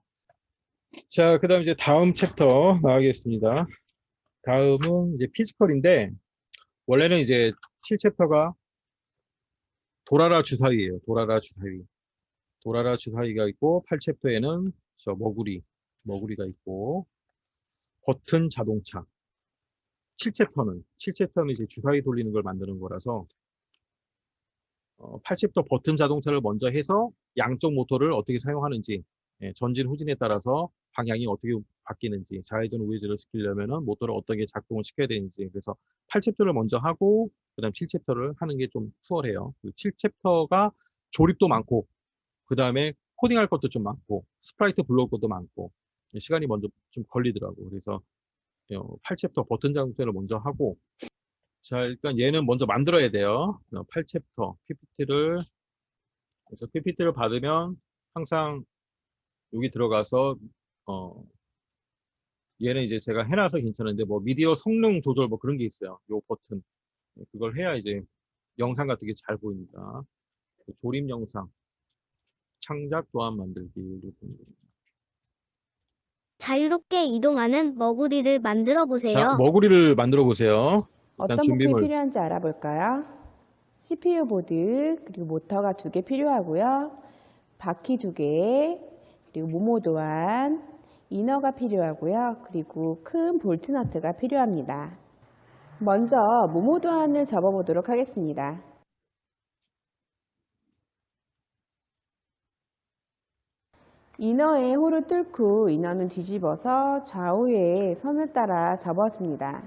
자, 그 다음 이제 다음 챕터 나가겠습니다. 다음은 이제 피지컬인데, 원래는 이제 7챕터가 도라라 주사위예요. 도라라 주사위. 도라라 주사위가 있고, 8챕터에는 저 머구리가 있고, 버튼 자동차. 7챕터는 이제 주사위 돌리는 걸 만드는 거라서, 8챕터 버튼 자동차를 먼저 해서 양쪽 모터를 어떻게 사용하는지, 전진 후진에 따라서 방향이 어떻게 바뀌는지, 좌회전 우회전을 시키려면은 모터를 어떻게 작동을 시켜야 되는지, 그래서 8챕터를 먼저 하고 그다음 7챕터를 하는 게 좀 수월해요. 7챕터가 조립도 많고 그다음에 코딩할 것도 좀 많고 스프라이트 불러올 것도 많고 시간이 먼저 좀 걸리더라고. 그래서 8챕터 버튼 자동차를 먼저 하고, 자, 일단 얘는 먼저 만들어야 돼요. 8챕터 PPT를, 그래서 PPT를 받으면 항상 여기 들어가서, 얘는 이제 제가 해놔서 괜찮은데, 뭐, 미디어 성능 조절 뭐 그런 게 있어요. 요 버튼. 그걸 해야 이제 영상 같은 게 잘 보입니다. 조립 영상, 창작 도안 만들기. 자유롭게 이동하는 머구리를 만들어 자, 보세요. 머구리를 만들어 보세요. 일단 어떤 부품이 준비물. 필요한지 알아볼까요? CPU 보드, 그리고 모터가 2개 필요하고요. 바퀴 2개, 그리고 모모도안, 이너가 필요하고요. 그리고 큰 볼트 너트가 필요합니다. 먼저 모모도안을 접어보도록 하겠습니다. 이너에 홀을 뚫고 이너는 뒤집어서 좌우에 선을 따라 접어줍니다.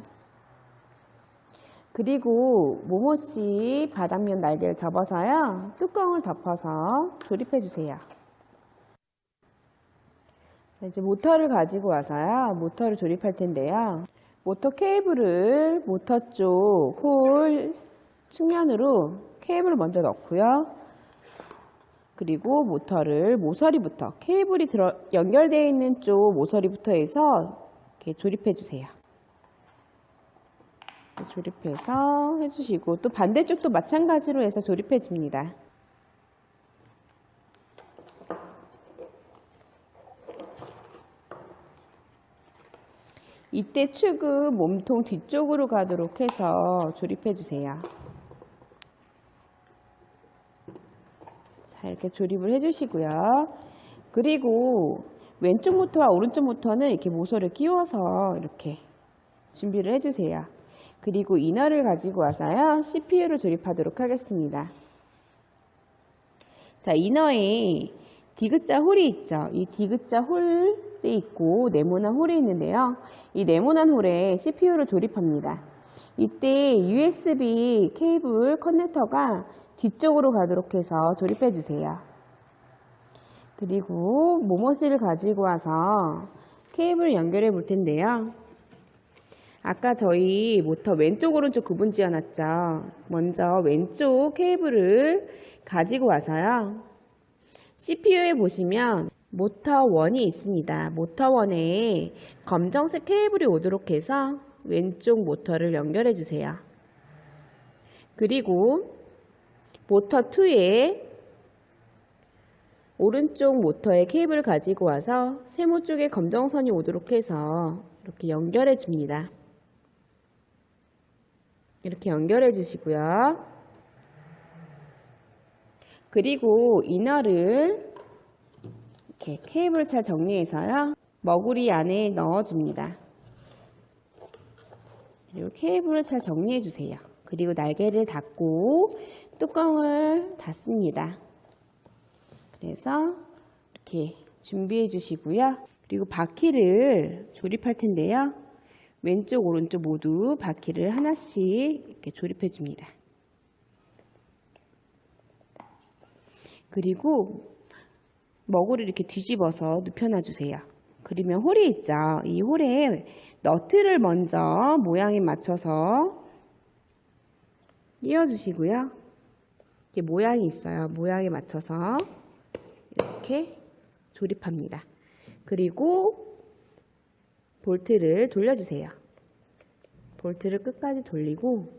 그리고 모모씨 바닥면 날개를 접어서요. 뚜껑을 덮어서 조립해 주세요. 자, 이제 모터를 가지고 와서요. 모터를 조립할 텐데요. 모터 케이블을 모터 쪽 홀 측면으로 케이블을 먼저 넣고요. 그리고 모터를 모서리부터 케이블이 연결되어 있는 쪽 모서리부터 해서 이렇게 조립해 주세요. 조립해서 해주시고 또 반대쪽도 마찬가지로 해서 조립해 줍니다. 이때 축은 몸통 뒤쪽으로 가도록 해서 조립해 주세요. 자, 이렇게 조립을 해주시고요. 그리고 왼쪽 모터와 오른쪽 모터는 이렇게 모서리를 끼워서 이렇게 준비를 해주세요. 그리고 이너를 가지고 와서요. CPU를 조립하도록 하겠습니다. 자, 이너에 디귿자 홀이 있죠. 이 디귿자 홀이 있고 네모난 홀이 있는데요. 이 네모난 홀에 CPU를 조립합니다. 이때 USB 케이블 커넥터가 뒤쪽으로 가도록 해서 조립해 주세요. 그리고 모모씨를 가지고 와서 케이블을 연결해 볼 텐데요. 아까 저희 모터 왼쪽 오른쪽 구분 지어 놨죠. 먼저 왼쪽 케이블을 가지고 와서요. CPU에 보시면 모터 1이 있습니다. 모터 1에 검정색 케이블이 오도록 해서 왼쪽 모터를 연결해 주세요. 그리고 모터 2에 오른쪽 모터에 케이블을 가지고 와서 세모 쪽에 검정선이 오도록 해서 이렇게 연결해 줍니다. 이렇게 연결해 주시고요. 그리고 이너를 이렇게 케이블 잘 정리해서요. 머구리 안에 넣어 줍니다. 그리고 케이블을 잘 정리해 주세요. 그리고 날개를 닫고 뚜껑을 닫습니다. 그래서 이렇게 준비해 주시고요. 그리고 바퀴를 조립할 텐데요. 왼쪽 오른쪽 모두 바퀴를 하나씩 이렇게 조립해 줍니다. 그리고 머구리를 이렇게 뒤집어서 눕혀놔 주세요. 그러면 홀이 있죠. 이 홀에 너트를 먼저 모양에 맞춰서 끼워 주시고요. 이렇게 모양이 있어요. 모양에 맞춰서 이렇게 조립합니다. 그리고 볼트를 돌려주세요. 볼트를 끝까지 돌리고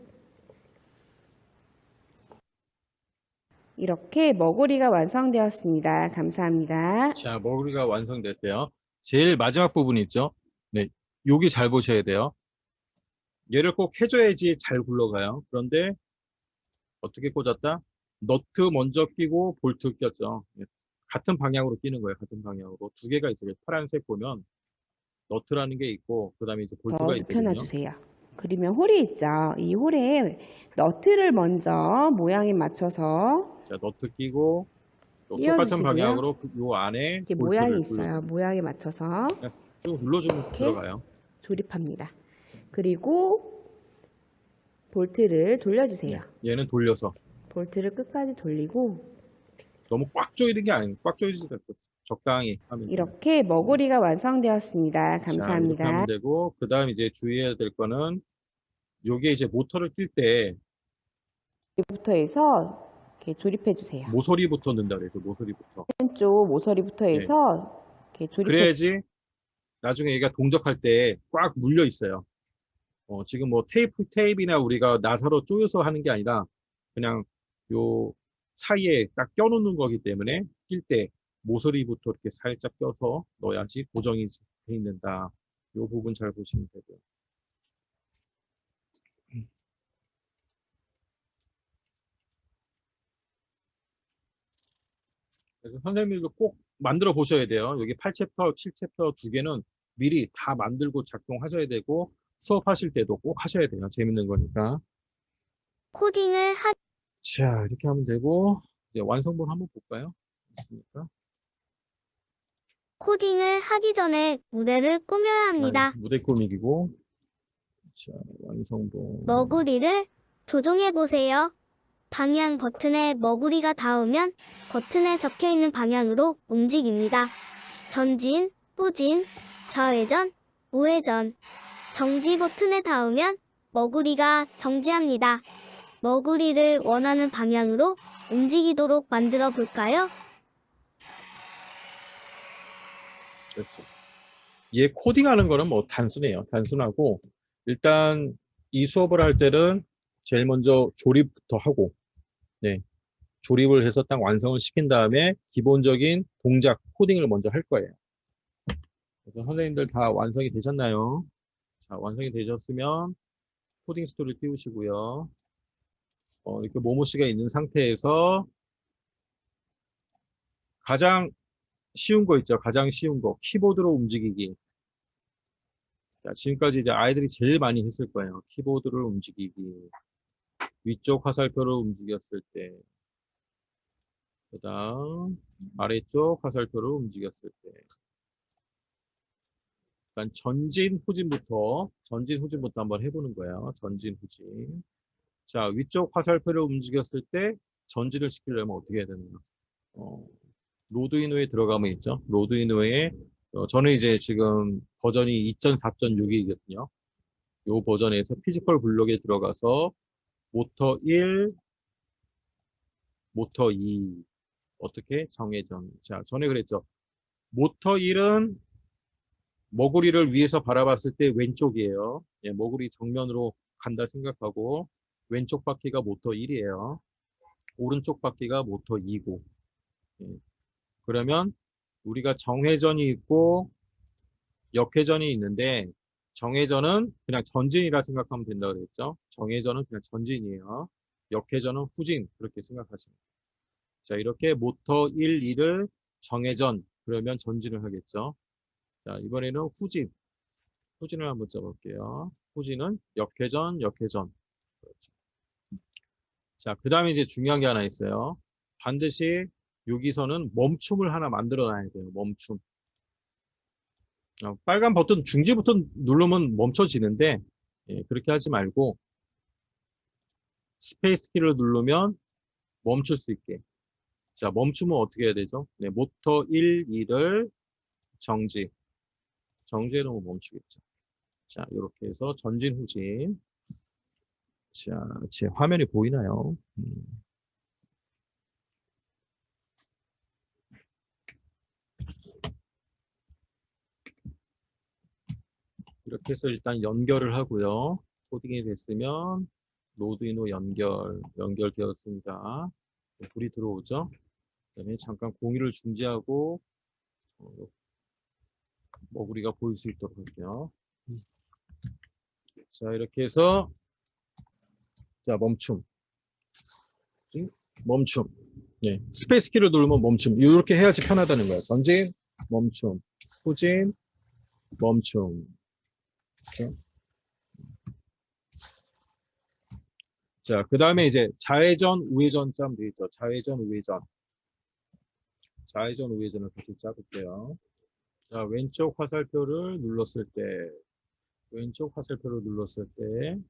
이렇게 머구리가 완성되었습니다. 감사합니다. 자, 머구리가 완성됐대요. 제일 마지막 부분 있죠? 네, 여기 잘 보셔야 돼요. 얘를 꼭 해줘야지 잘 굴러가요. 그런데 어떻게 꽂았다? 너트 먼저 끼고 볼트 꼈죠. 예, 같은 방향으로 끼는 거예요. 같은 방향으로. 두 개가 있어요. 파란색 보면 너트라는 게 있고 그 다음에 이제 볼트가 있거든요. 눕혀놔주세요. 그러면 홀이 있죠. 이 홀에 너트를 먼저 모양에 맞춰서 자, 너트 끼고 또 끼워주시고요. 똑같은 방향으로 요 안에 이렇게 볼트를 모양이 있어요. 돌려줍니다. 모양에 맞춰서 그냥 쭉 눌러주면서 이렇게 들어가요. 조립합니다. 그리고 볼트를 돌려주세요. 얘는 돌려서 볼트를 끝까지 돌리고 너무 꽉 조이는 게 아니고 꽉 조이지 않고 적당히 하면 돼요. 이렇게 머구리가 완성되었습니다. 자, 이렇게 감사합니다. 하면 되고 그 다음 이제 주의해야 될 거는 요게 이제 모터를 낄 때 부터 해서 이렇게 조립해 주세요. 모서리부터 넣는다 그래서 모서리부터. 왼쪽 모서리부터 해서 이렇게 조립해 그래야지 나중에 얘가 동작할 때 꽉 물려 있어요. 지금 뭐 테이프나 우리가 나사로 조여서 하는 게 아니라 그냥 요 사이에 딱 껴놓는 거기 때문에 낄 때 모서리부터 이렇게 살짝 껴서 넣어야지 고정이 돼 있는다. 요 부분 잘 보시면 되고요. 그래서 선생님들도 꼭 만들어 보셔야 돼요. 여기 8챕터, 7챕터 두 개는 미리 다 만들고 작동하셔야 되고 수업하실 때도 꼭 하셔야 돼요. 재밌는 거니까. 코딩을 하 자, 이렇게 하면 되고 이제 완성본 한번 볼까요? 있습니까? 코딩을 하기 전에 무대를 꾸며야 합니다. 무대 꾸미기고. 자, 완성본. 머구리를 조종해 보세요. 방향 버튼에 머구리가 닿으면 버튼에 적혀 있는 방향으로 움직입니다. 전진, 후진, 좌회전, 우회전. 정지 버튼에 닿으면 머구리가 정지합니다. 머구리를 원하는 방향으로 움직이도록 만들어 볼까요? 그렇죠. 얘 코딩하는 거는 뭐 단순해요. 단순하고 일단 이 수업을 할 때는 제일 먼저 조립부터 하고 네, 조립을 해서 딱 완성을 시킨 다음에 기본적인 동작 코딩을 먼저 할 거예요. 그래서 선생님들 다 완성이 되셨나요? 자, 완성이 되셨으면 코딩 스토리를 띄우시고요. 이렇게 모모씨가 있는 상태에서 가장 쉬운 거 있죠. 가장 쉬운 거. 키보드로 움직이기. 자, 지금까지 이제 아이들이 제일 많이 했을 거예요. 키보드를 움직이기, 위쪽 화살표를 움직였을 때, 그다음 아래쪽 화살표를 움직였을 때, 일단 전진, 후진부터 한번 해보는 거예요. 전진, 후진. 자, 위쪽 화살표를 움직였을 때 전진을 시키려면 어떻게 해야 되느냐? 어, 로드인호에 들어가면 있죠. 로드인호에 저는 이제 지금 버전이 2.4.6이거든요. 이 버전에서 피지컬 블록에 들어가서 모터 1, 모터 2 어떻게 정해전. 자, 전에 그랬죠. 모터 1은 머구리를 위에서 바라봤을 때 왼쪽이에요. 예, 머구리 정면으로 간다 생각하고 왼쪽 바퀴가 모터 1이에요. 오른쪽 바퀴가 모터 2고. 예, 그러면 우리가 정회전이 있고 역회전이 있는데 정회전은 그냥 전진이라 생각하면 된다고 그랬죠. 정회전은 그냥 전진이에요. 역회전은 후진 그렇게 생각하시면 돼요. 자, 이렇게 모터 1, 2를 정회전 그러면 전진을 하겠죠. 자, 이번에는 후진. 후진을 한번 써볼게요. 후진은 역회전, 역회전. 그렇죠. 자, 그 다음에 이제 중요한 게 하나 있어요. 반드시 여기서는 멈춤을 하나 만들어 놔야 돼요. 멈춤. 빨간 버튼 중지 버튼 누르면 멈춰지는데 예, 그렇게 하지 말고 스페이스 키를 누르면 멈출 수 있게. 자, 멈추면 어떻게 해야 되죠? 네, 모터 1, 2를 정지. 정지해 놓으면 멈추겠죠. 자, 이렇게 해서 전진, 후진. 자, 제 화면이 보이나요? 이렇게 해서 일단 연결을 하고요. 코딩이 됐으면 로드인호 연결되었습니다. 불이 들어오죠. 그다음에 잠깐 공유를 중지하고 어, 머구리가 보일 수 있도록 할게요. 자, 이렇게 해서 자, 멈춤. 멈춤. 예. 스페이스 키를 누르면 멈춤. 이렇게 해야지 편하다는 거예요. 전진, 멈춤. 후진, 멈춤. 그렇죠? 자, 그 다음에 이제 좌회전, 우회전 짜면 되겠죠. 좌회전, 우회전. 좌회전, 우회전을 같이 짜볼게요. 자, 왼쪽 화살표를 눌렀을 때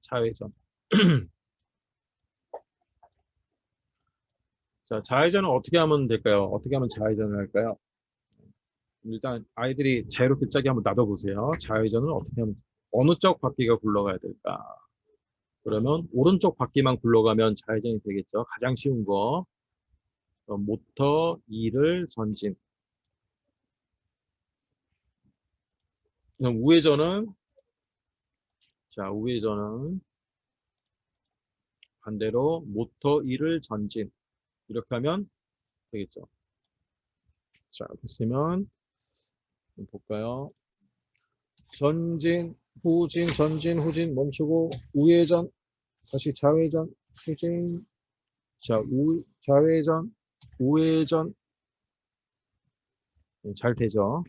좌회전. 자, 좌회전은 어떻게 하면 될까요? 어떻게 하면 좌회전을 할까요? 일단 아이들이 자유롭게 짜기 한번 놔둬보세요. 좌회전은 어떻게 하면 어느 쪽 바퀴가 굴러가야 될까? 그러면 오른쪽 바퀴만 굴러가면 좌회전이 되겠죠. 가장 쉬운 거. 모터 2를 전진. 그럼 우회전은 반대로 모터 2를 전진. 이렇게 하면 되겠죠. 자, 됐으면 좀 볼까요? 전진, 후진 멈추고 우회전, 다시 좌회전, 후진. 자, 좌회전, 우회전. 잘 되죠?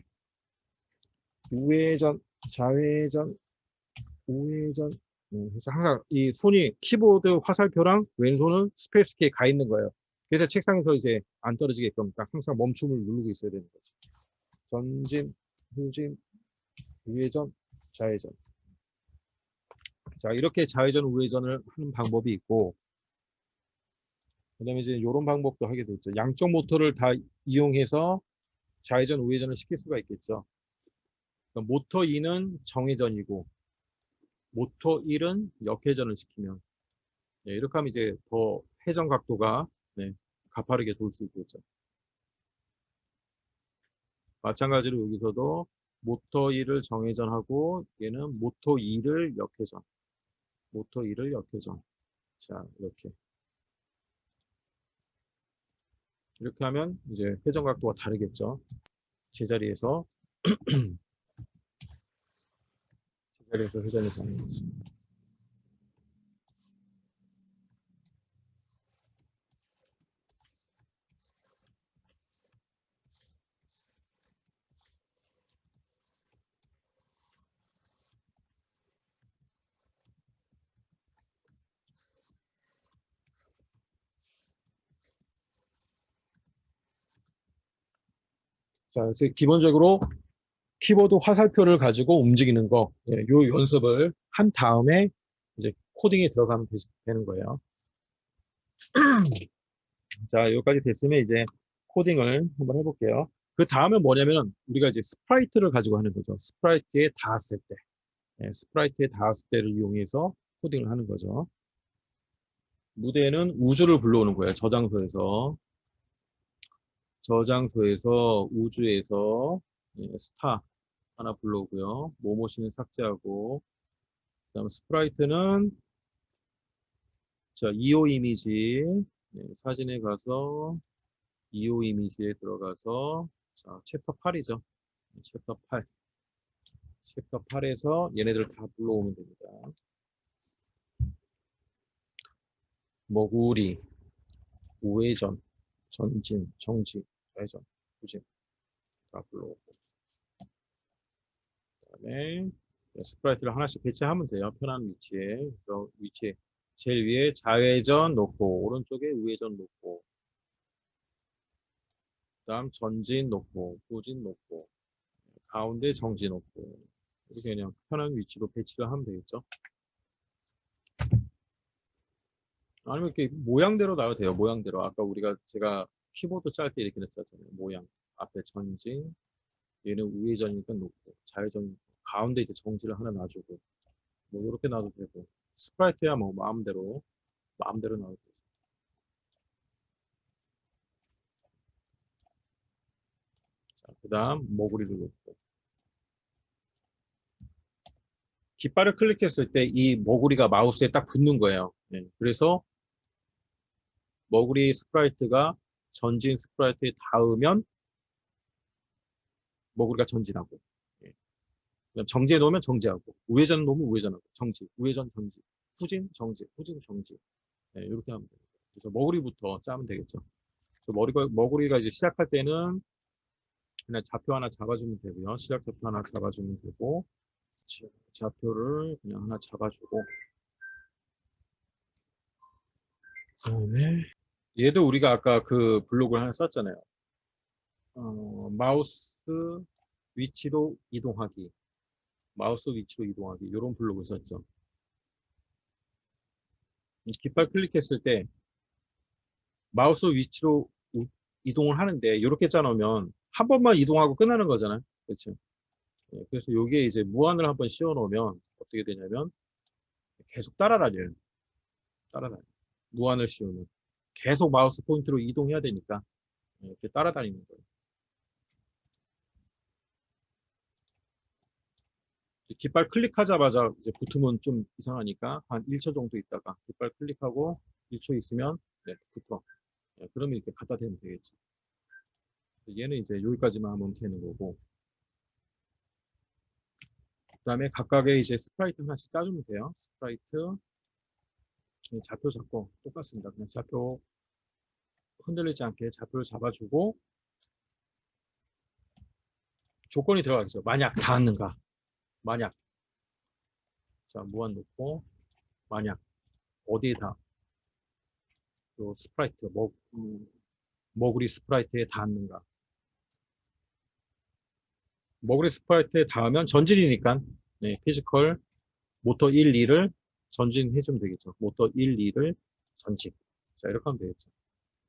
우회전, 좌회전, 우회전. 그래서 항상 이 손이 키보드 화살표랑 왼손은 스페이스 키에 가 있는 거예요. 그래서 책상에서 이제 안 떨어지게끔 딱 항상 멈춤을 누르고 있어야 되는 거죠. 전진, 후진, 우회전, 좌회전. 자, 이렇게 좌회전, 우회전을 하는 방법이 있고, 그 다음에 이제 이런 방법도 하게 되죠. 양쪽 모터를 다 이용해서 좌회전, 우회전을 시킬 수가 있겠죠. 그러니까 모터 2는 정회전이고, 모터 1은 역회전을 시키면, 네, 이렇게 하면 이제 더 회전 각도가 네, 가파르게 돌 수 있겠죠. 마찬가지로 여기서도 모터 1을 정회전하고, 얘는 모터 2를 역회전. 모터 2를 역회전. 자, 이렇게. 이렇게 하면 이제 회전 각도가 다르겠죠. 제자리에서 회전이 가는 거죠. 자, 그래서 기본적으로 키보드 화살표를 가지고 움직이는 거, 예, 요 연습을 한 다음에 이제 코딩에 들어가면 되는 거예요. 자, 여기까지 됐으면 이제 코딩을 한번 해볼게요. 그 다음에 뭐냐면 우리가 이제 스프라이트를 가지고 하는 거죠. 스프라이트에 닿았을 때, 예, 스프라이트에 닿았을 때를 이용해서 코딩을 하는 거죠. 무대는 우주를 불러오는 거예요. 저장소에서 우주에서 예, 스타 하나 불러오고요. 모모시는 삭제하고, 그다음 스프라이트는 자, 2호 이미지, 네, 사진에 가서 2호 이미지에 들어가서 자, 챕터 8이죠. 챕터 8. 챕터 8에서 얘네들 다 불러오면 됩니다. 머구리, 우회전, 전진, 정지, 좌회전, 후진 다 불러오고, 그다음에 스프라이트를 하나씩 배치하면 돼요. 편한 위치에. 그래서 위치에 제일 위에 좌회전 놓고, 오른쪽에 우회전 놓고, 그다음 전진 놓고, 후진 놓고, 가운데 정지 놓고, 이렇게 그냥 편한 위치로 배치를 하면 되겠죠. 아니면 이렇게 모양대로 놔도 돼요. 모양대로. 아까 제가 키보드 짤 때 이렇게 냈잖아요. 모양. 앞에 전진, 얘는 우회전이니까 놓고, 좌회전, 가운데 이제 정지를 하나 놔주고, 뭐 이렇게 놔도 되고, 스프라이트야 뭐 마음대로 놔도 되고. 자, 그다음 머구리를 놓고, 깃발을 클릭했을 때 이 머구리가 마우스에 딱 붙는 거예요. 네, 그래서 머구리 스프라이트가 전진 스프라이트에 닿으면 머구리가 전진하고, 예, 그냥 정지해 놓으면 정지하고, 우회전 놓으면 우회전하고, 정지, 우회전, 정지, 후진, 정지, 후진, 정지. 네, 이렇게 하면 돼요. 그래서 머구리부터 짜면 되겠죠. 그래서 머구리가 이제 시작할 때는 그냥 좌표 하나 잡아주면 되고요. 시작 좌표 하나 잡아주면 되고, 좌표를 그냥 하나 잡아주고, 그다음에 얘도 우리가 아까 그 블록을 하나 썼잖아요. 마우스 위치로 이동하기, 마우스 위치로 이동하기, 이런 블록을 썼죠. 깃발 클릭했을 때 마우스 위치로 이동을 하는데 이렇게 짜놓으면 한 번만 이동하고 끝나는 거잖아요. 그렇죠? 예, 그래서 여기에 이제 무한을 한번 씌워 놓으면 어떻게 되냐면 계속 따라다녀요. 따라다녀요. 무한을 씌우면 계속 마우스 포인트로 이동해야 되니까 이렇게 따라다니는 거예요. 깃발 클릭하자마자 이제 붙으면 좀 이상하니까 한 1초 정도 있다가 깃발 클릭하고 1초 있으면 네, 붙어. 네, 그러면 이렇게 갖다 대면 되겠지. 얘는 이제 여기까지만 하면 되는 거고. 그 다음에 각각의 이제 스프라이트 하나씩 짜주면 돼요. 스프라이트 좌표 잡고 똑같습니다. 그냥 좌표 흔들리지 않게 좌표를 잡아주고 조건이 들어가겠죠. 만약 닿았는가. 만약 자 무한 놓고 만약 어디에 요 스프라이트 머구리 스프라이트에 닿았는가. 머구리 스프라이트에 닿으면 전진이니까 네, 피지컬 모터 1, 2를 전진해주면 되겠죠. 모터 1, 2를 전진. 자 이렇게 하면 되겠죠.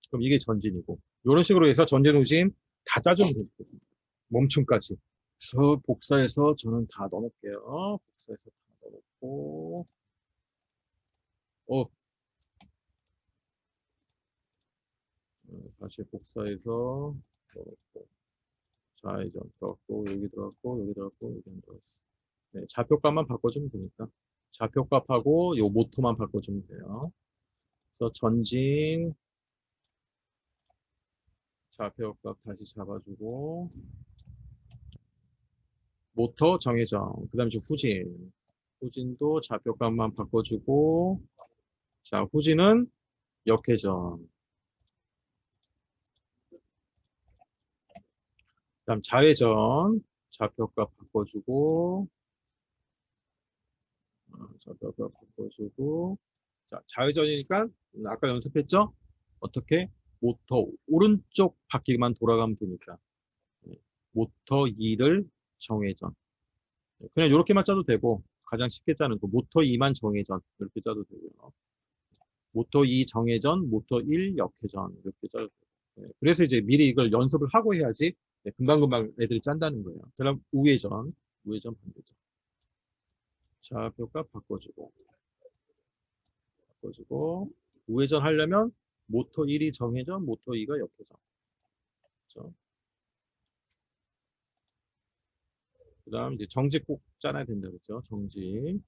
그럼 이게 전진이고 이런 식으로 해서 전진 후진 다 짜주면 되겠습니다. 멈춤까지. 그래서 복사해서 저는 다 넣어볼게요. 복사해서 다 넣어놓고 다시 복사해서 넣어놓고 좌회전 들어갔고 여기 들어갔고 여기 들어갔고 여기 안 들어갔어. 네, 좌표값만 바꿔주면 되니까 좌표값하고 요 모토만 바꿔주면 돼요. 그래서 전진 좌표값 다시 잡아주고 모터 정해져. 그 다음에 후진. 후진도 좌표값만 바꿔주고 자 후진은 역회전. 그 다음 좌회전 좌표값 바꿔주고 좌표값 바꿔주고 자 좌회전이니까 아까 연습했죠? 어떻게? 모터 오른쪽 바퀴만 돌아가면 되니까 모터 2를 정회전. 그냥 이렇게만 짜도 되고 가장 쉽게 짜는 거 모터 2만 정회전 이렇게 짜도 되고요. 모터 2 정회전, 모터 1 역회전 이렇게 짜도 돼요. 네, 그래서 이제 미리 이걸 연습을 하고 해야지 네, 금방금방 애들이 짠다는 거예요. 그럼 우회전, 우회전 반대전. 좌표값 바꿔주고 우회전 하려면 모터 1이 정회전, 모터 2가 역회전. 그렇죠? 그 다음 이제 정지 꼭 짜놔야 된다 그랬죠. 정지.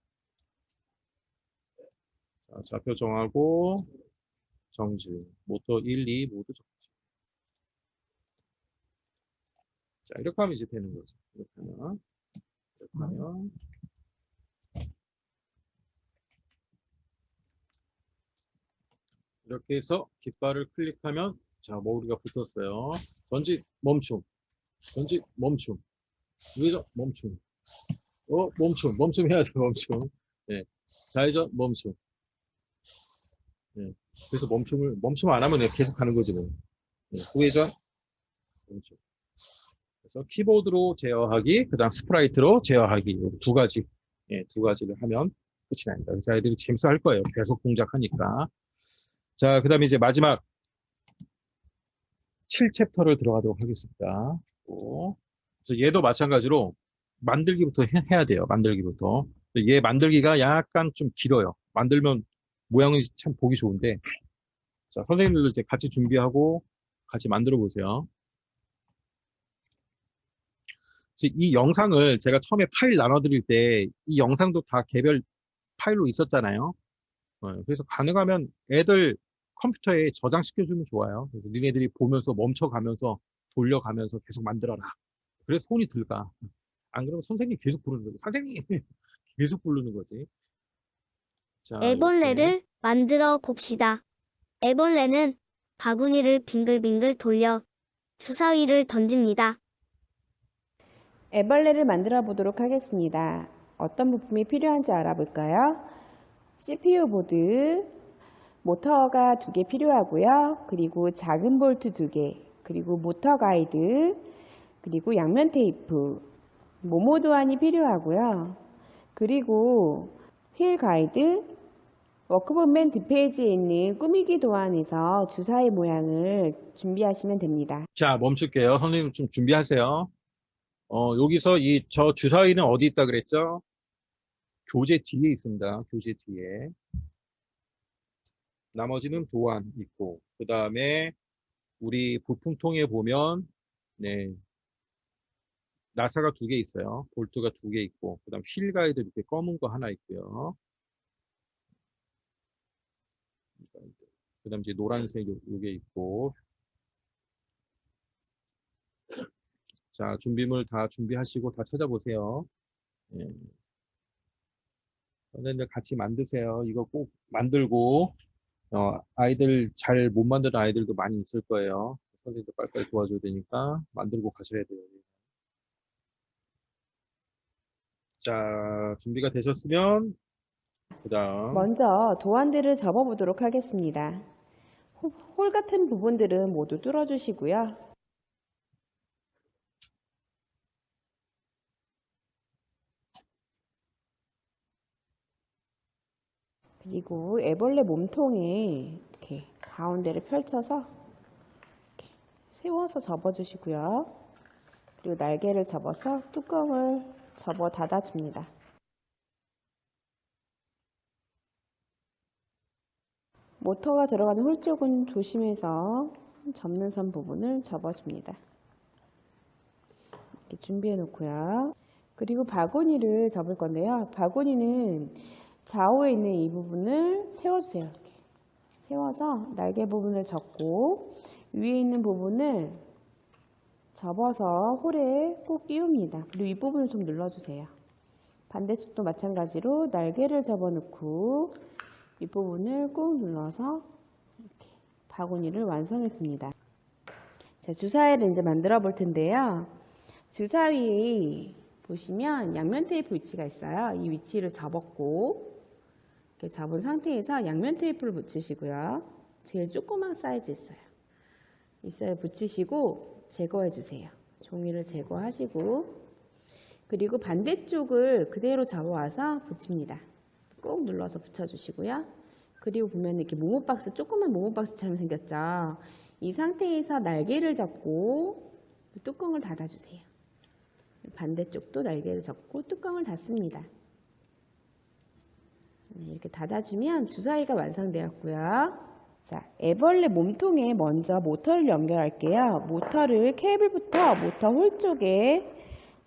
자, 좌표 정하고 정지. 모터 1, 2 모두 정지. 자, 이렇게 하면 이제 되는 거죠. 이렇게 하면 이렇게 해서 깃발을 클릭하면 자, 머구리가 붙었어요. 전지 멈춤. 전지 멈춤. 우회전 멈춤. 멈춤 해야 돼, 멈춤. 네. 좌회전 멈춤. 네. 그래서 멈춤 안 하면 계속 가는 거지 뭐. 네. 우회전 멈춤. 그래서 키보드로 제어하기, 그다음 스프라이트로 제어하기 두 가지, 예, 두 가지를 하면 끝이 납니다. 그래서 아이들이 재밌어 할 거예요. 계속 동작하니까. 자, 그다음에 이제 마지막 7챕터를 들어가도록 하겠습니다. 그래서 얘도 마찬가지로 만들기부터 해야 돼요. 만들기부터. 얘 만들기가 약간 좀 길어요. 만들면 모양이 참 보기 좋은데, 자, 선생님들도 이제 같이 준비하고 같이 만들어 보세요. 이 영상을 제가 처음에 파일 나눠드릴 때 이 영상도 다 개별 파일로 있었잖아요. 그래서 가능하면 애들 컴퓨터에 저장시켜주면 좋아요. 그래서 니네들이 보면서 멈춰가면서 돌려가면서 계속 만들어라. 그래서 손이 들까. 안 그러면 선생님 계속 부르는 거지. 선생님 계속 부르는 거지. 자, 이렇게. 애벌레를 만들어 봅시다. 애벌레는 바구니를 빙글빙글 돌려 주사위를 던집니다. 애벌레를 만들어 보도록 하겠습니다. 어떤 부품이 필요한지 알아볼까요? CPU 보드, 모터가 2개 필요하고요. 그리고 작은 볼트 2개, 그리고 모터 가이드, 그리고 양면 테이프, 모모 도안이 필요하고요. 그리고 휠 가이드, 워크북 맨 뒷페이지에 있는 꾸미기 도안에서 주사위 모양을 준비하시면 됩니다. 자, 멈출게요. 선생님 좀 준비하세요. 여기서 저 주사위는 어디 있다 그랬죠? 교재 뒤에 있습니다. 교재 뒤에. 나머지는 도안 있고, 그 다음에 우리 부품통에 보면, 네, 나사가 2개 있어요. 볼트가 2개 있고, 그 다음 휠 가이드 이렇게 검은 거 하나 있고요. 그 다음 이제 노란색 요게 있고. 자, 준비물 다 준비하시고 다 찾아보세요. 예. 선생님들 같이 만드세요. 이거 꼭 만들고, 아이들 잘 못 만드는 아이들도 많이 있을 거예요. 선생님들 빨리빨리 도와줘야 되니까 만들고 가셔야 돼요. 자, 준비가 되셨으면 그 다음 먼저 도안들을 접어보도록 하겠습니다. 홀 같은 부분들은 모두 뚫어주시고요. 그리고 애벌레 몸통에 이렇게 가운데를 펼쳐서 이렇게 세워서 접어주시고요. 그리고 날개를 접어서 뚜껑을 접어 닫아줍니다. 모터가 들어가는 홀 쪽은 조심해서 접는 선 부분을 접어줍니다. 이렇게 준비해 놓고요. 그리고 바구니를 접을 건데요. 바구니는 좌우에 있는 이 부분을 세워주세요. 이렇게 세워서 날개 부분을 접고 위에 있는 부분을 접어서 홀에 꼭 끼웁니다. 그리고 윗부분을 좀 눌러주세요. 반대쪽도 마찬가지로 날개를 접어놓고 윗부분을 꾹 눌러서 이렇게 바구니를 완성해 줍니다. 자, 주사위를 이제 만들어 볼 텐데요. 주사위 보시면 양면 테이프 위치가 있어요. 이 위치를 접었고 이렇게 접은 상태에서 양면 테이프를 붙이시고요. 제일 조그만 사이즈 있어요. 이 사이즈 붙이시고 제거해 주세요. 종이를 제거하시고, 그리고 반대쪽을 그대로 잡아와서 붙입니다. 꾹 눌러서 붙여주시고요. 그리고 보면 이렇게 모모박스, 조그만 모모박스처럼 생겼죠. 이 상태에서 날개를 잡고 뚜껑을 닫아주세요. 반대쪽도 날개를 잡고 뚜껑을 닫습니다. 네, 이렇게 닫아주면 주사위가 완성되었고요. 자, 애벌레 몸통에 먼저 모터를 연결할게요. 모터를 케이블부터 모터 홀 쪽에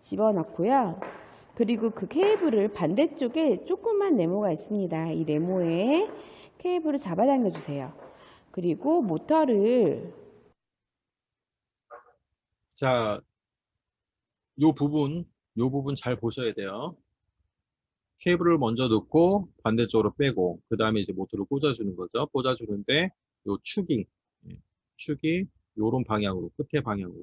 집어넣고요. 그리고 그 케이블을 반대쪽에 조그만 네모가 있습니다. 이 네모에 케이블을 잡아당겨 주세요. 그리고 모터를 자, 요 부분 잘 보셔야 돼요. 케이블을 먼저 넣고 반대쪽으로 빼고 그 다음에 이제 모터를 꽂아주는 거죠. 꽂아주는데 요 축이 요런 방향으로, 끝에 방향으로.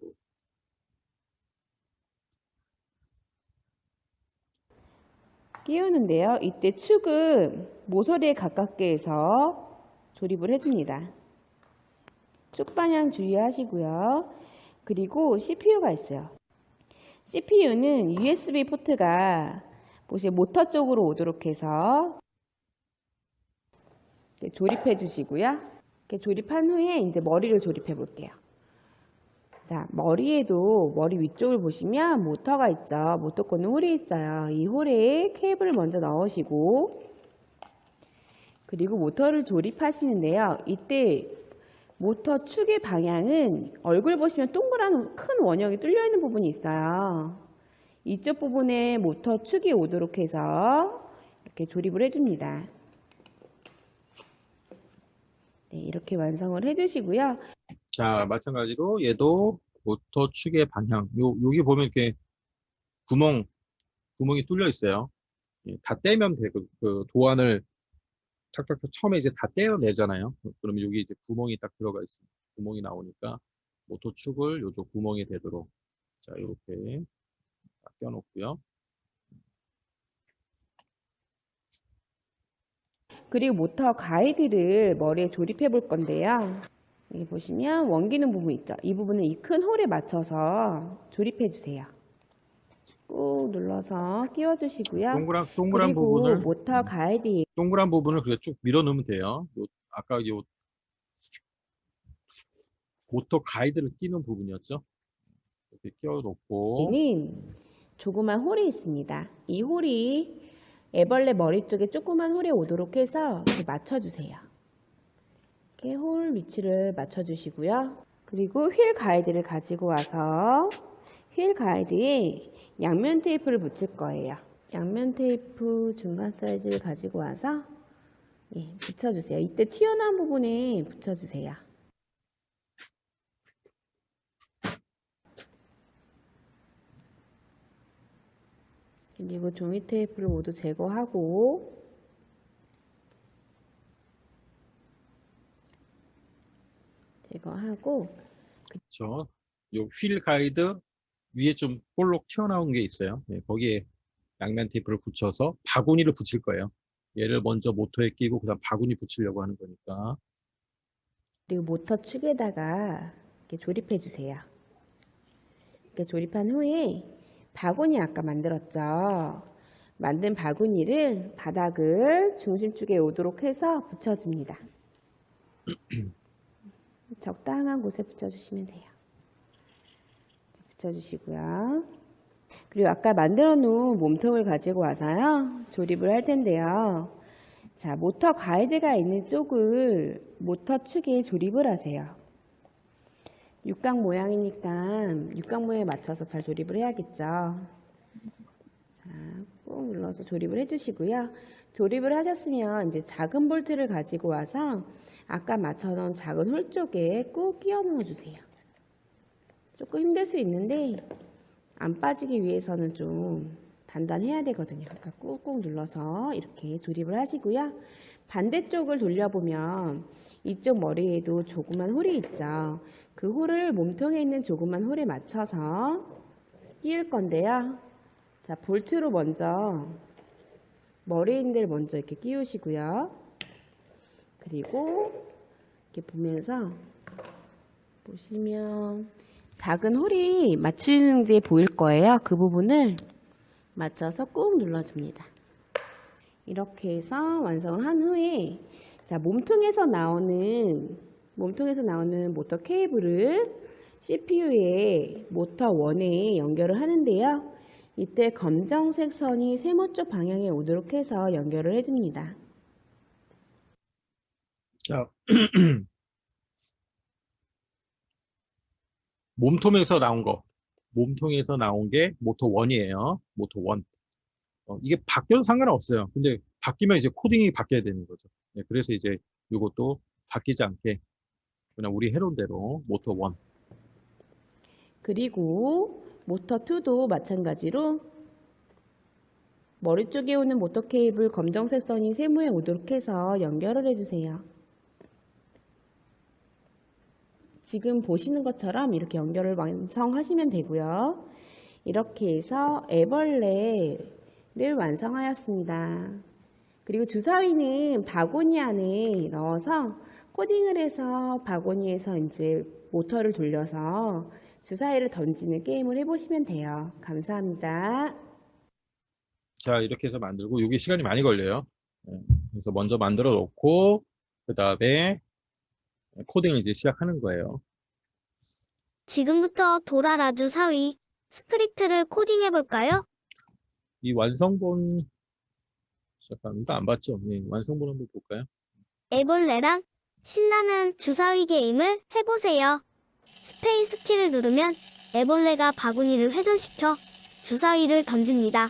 끼우는데요. 이때 축은 모서리에 가깝게 해서 조립을 해줍니다. 축 방향 주의하시고요. 그리고 CPU가 있어요. CPU는 USB 포트가 보시면 모터 쪽으로 오도록 해서 조립해 주시고요. 이렇게 조립한 후에 이제 머리를 조립해 볼게요. 자, 머리 위쪽을 보시면 모터가 있죠. 모터 꽂는 홀이 있어요. 이 홀에 케이블을 먼저 넣으시고, 그리고 모터를 조립하시는데요. 이때 모터 축의 방향은 얼굴 보시면 동그란 큰 원형이 뚫려 있는 부분이 있어요. 이쪽 부분에 모터 축이 오도록 해서 이렇게 조립을 해줍니다. 네, 이렇게 완성을 해주시고요. 자, 마찬가지로 얘도 모터 축의 방향. 여기 보면 이렇게 구멍이 뚫려 있어요. 예, 다 떼면 돼. 그 도안을 탁탁탁 처음에 이제 다 떼어내잖아요. 그러면 여기 이제 구멍이 딱 들어가 있습니다. 구멍이 나오니까 모터 축을 요쪽 구멍에 대도록. 자, 이렇게 딱 껴놓고요. 그리고 모터 가이드를 머리에 조립해 볼 건데요. 여기 보시면 원기능 부분 있죠. 이 부분을 이 큰 홀에 맞춰서 조립해 주세요. 꾹 눌러서 끼워 주시고요. 동그란 그리고 부분을 모터 가이드 동그란 부분을 그냥 쭉 밀어 넣으면 돼요. 아까 요 모터 가이드를 끼는 부분이었죠. 이렇게 끼워 놓고 는 조그만 홀이 있습니다. 이 홀이 애벌레 머리 쪽에 조그만 홀에 오도록 해서 이렇게 맞춰주세요. 이렇게 홀 위치를 맞춰주시고요. 그리고 휠 가이드를 가지고 와서 휠 가이드에 양면 테이프를 붙일 거예요. 양면 테이프 중간 사이즈를 가지고 와서 붙여주세요. 이때 튀어나온 부분에 붙여주세요. 그리고 종이 테이프를 모두 제거하고 그렇죠. 요 휠 가이드 위에 좀 볼록 튀어나온 게 있어요. 네, 거기에 양면 테이프를 붙여서 바구니를 붙일 거예요. 얘를 먼저 모터에 끼고 그다음 바구니 붙이려고 하는 거니까. 그리고 모터 축에다가 이렇게 조립해 주세요. 이렇게 조립한 후에 바구니 아까 만들었죠. 만든 바구니를 바닥을 중심축에 오도록 해서 붙여줍니다. 적당한 곳에 붙여주시면 돼요. 붙여주시고요. 그리고 아까 만들어 놓은 몸통을 가지고 와서요. 조립을 할 텐데요. 자, 모터 가이드가 있는 쪽을 모터 축에 조립을 하세요. 육각 모양이니까 육각 모양에 맞춰서 잘 조립을 해야겠죠. 자, 꾹 눌러서 조립을 해주시고요. 조립을 하셨으면 이제 작은 볼트를 가지고 와서 아까 맞춰놓은 작은 홀 쪽에 꾹 끼워 넣어주세요. 조금 힘들 수 있는데 안 빠지기 위해서는 좀 단단해야 되거든요. 그러니까 꾹꾹 눌러서 이렇게 조립을 하시고요. 반대쪽을 돌려보면 이쪽 머리에도 조그만 홀이 있죠. 그 홀을 몸통에 있는 조그만 홀에 맞춰서 끼울 건데요. 자, 볼트로 먼저 머리에 있는 데를 먼저 이렇게 끼우시고요. 그리고 이렇게 보면서 보시면 작은 홀이 맞추는 게 보일 거예요. 그 부분을 맞춰서 꾹 눌러줍니다. 이렇게 해서 완성을 한 후에 자, 몸통에서 나오는 모터 케이블을 CPU의 모터 1에 연결을 하는데요. 이때 검정색 선이 세모 쪽 방향에 오도록 해서 연결을 해줍니다. 자, 몸통에서 나온 게 모터 1이에요. 모터 1. 이게 바뀌어도 상관없어요. 근데 바뀌면 이제 코딩이 바뀌어야 되는 거죠. 네, 그래서 이제 이것도 바뀌지 않게 그냥 우리 해놓은 대로 모터 1. 그리고 모터 2도 마찬가지로 머리 쪽에 오는 모터 케이블 검정색 선이 세모에 오도록 해서 연결을 해주세요. 지금 보시는 것처럼 이렇게 연결을 완성하시면 되고요. 이렇게 해서 애벌레를 완성하였습니다. 그리고 주사위는 바구니 안에 넣어서 코딩을 해서 바구니에서 이제 모터를 돌려서 주사위를 던지는 게임을 해보시면 돼요. 감사합니다. 자, 이렇게 해서 만들고 이게 시간이 많이 걸려요. 그래서 먼저 만들어 놓고 그 다음에 코딩을 이제 시작하는 거예요. 지금부터 도라라 주사위 스크립트를 코딩해볼까요? 이 완성본 잠깐 이거 안 봤죠? 네, 완성본 한번 볼까요? 애벌레랑 신나는 주사위 게임을 해보세요. 스페이스 키를 누르면 애벌레가 바구니를 회전시켜 주사위를 던집니다.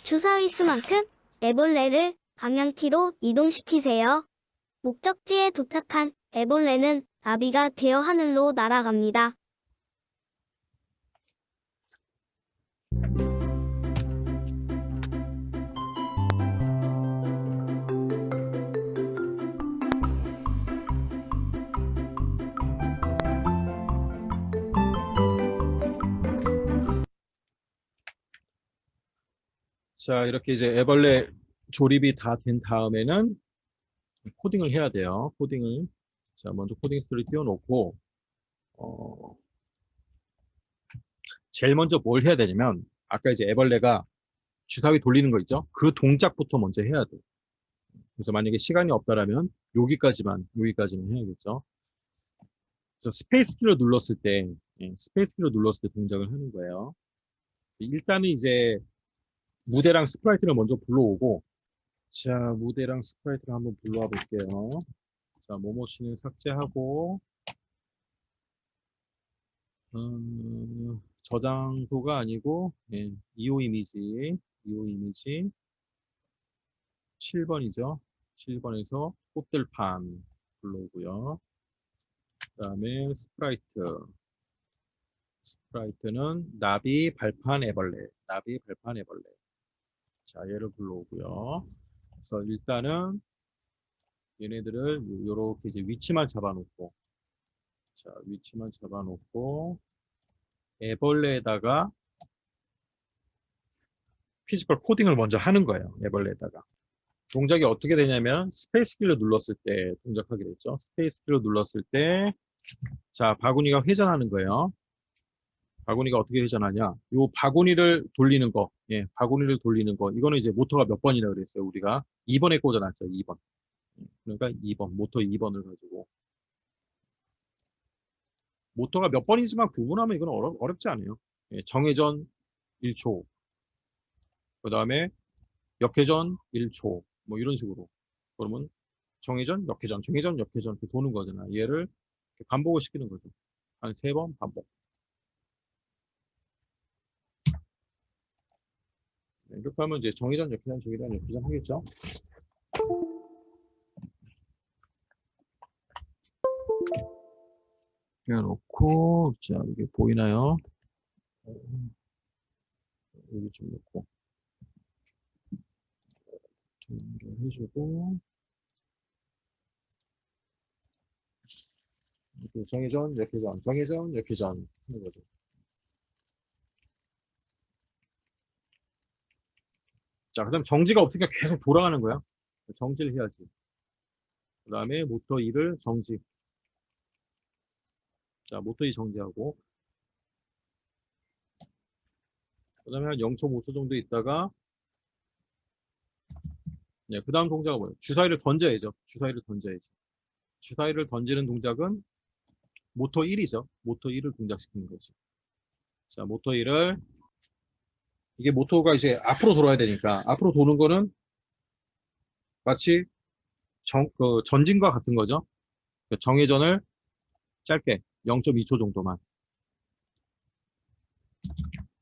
주사위 수만큼 애벌레를 방향키로 이동시키세요. 목적지에 도착한 애벌레는 나비가 되어 하늘로 날아갑니다. 자, 이렇게 이제 애벌레 조립이 다 된 다음에는 코딩을 해야 돼요. 코딩을. 자, 먼저 코딩 스토리 띄워놓고, 제일 먼저 뭘 해야 되냐면, 아까 이제 애벌레가 주사위 돌리는 거 있죠? 그 동작부터 먼저 해야 돼. 그래서 만약에 시간이 없다라면, 여기까지만 해야겠죠? 그래서 스페이스 키를 눌렀을 때, 스페이스 키를 눌렀을 때 동작을 하는 거예요. 일단은 이제 무대랑 스프라이트를 먼저 불러오고, 자, 무대랑 스프라이트를 한번 불러와 볼게요. 자, 모모씨는 삭제하고, 저장소가 아니고, 이오 이미지 7번이죠. 7번에서 꽃들판 불러오고요. 그 다음에 스프라이트는 나비 발판 애벌레. 자, 얘를 불러오고요. 그래서 일단은 얘네들을 이렇게 이제 위치만 잡아놓고, 자, 위치만 잡아놓고, 애벌레에다가 피지컬 코딩을 먼저 하는 거예요. 애벌레에다가. 동작이 어떻게 되냐면 스페이스 키를 눌렀을 때 동작하게 됐죠. 스페이스 키를 눌렀을 때, 자, 바구니가 회전하는 거예요. 바구니가 어떻게 회전하냐? 요 바구니를 돌리는 거, 바구니를 돌리는 거. 이거는 이제 모터가 몇 번이라 그랬어요. 우리가 2번에 꽂아놨죠. 2번. 그러니까 2번, 모터 2번을 가지고. 모터가 몇 번이지만 구분하면 이건 어렵지 않아요. 정회전 1초. 그 다음에 역회전 1초. 뭐 이런 식으로. 그러면 정회전, 역회전, 정회전, 역회전 이렇게 도는 거잖아. 얘를 이렇게 반복을 시키는 거죠. 한 3번 반복. 이렇게 하면 이제 정회전, 역회전, 정회전, 역회전 하겠죠. 놓고 자, 이게 보이나요? 여기 좀 놓고 해주고 이렇게 정회전, 역회전, 정회전, 역회전 하는 거죠. 자, 그다음 정지가 없으니까 계속 돌아가는 거야. 정지를 해야지. 그 다음에 모터 2를 정지. 자, 모터 2 정지하고 그 다음에 한 0.5초 정도 있다가, 네, 그 다음 동작은 뭐예요? 주사위를 던져야죠. 주사위를 던져야지. 주사위를 던지는 동작은 모터 1이죠. 모터 1을 동작시키는 거죠. 자, 모터 1을, 이게 모터가 이제 앞으로 돌아야 되니까, 앞으로 도는 거는 마치 전진과 같은 거죠. 정회전을 짧게 0.2초 정도만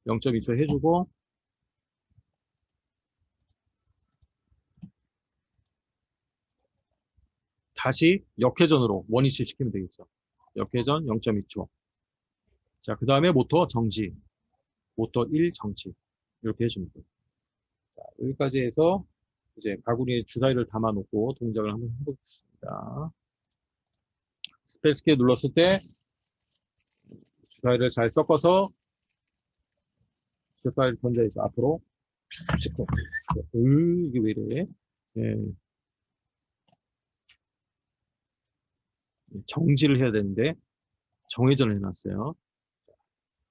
0.2초 해주고, 다시 역회전으로 원위치 시키면 되겠죠. 역회전 0.2초. 자, 그 다음에 모터 정지. 모터 1 정지. 이렇게 해주면 돼요. 자, 여기까지 해서 이제 바구니에 주사위를 담아놓고 동작을 한번 해보겠습니다. 스페이스 키 눌렀을 때 주사위를 잘 섞어서 주사위를 던져야죠. 앞으로. 찍고. 이게 왜 이래? 예. 정지를 해야 되는데 정회전을 해놨어요.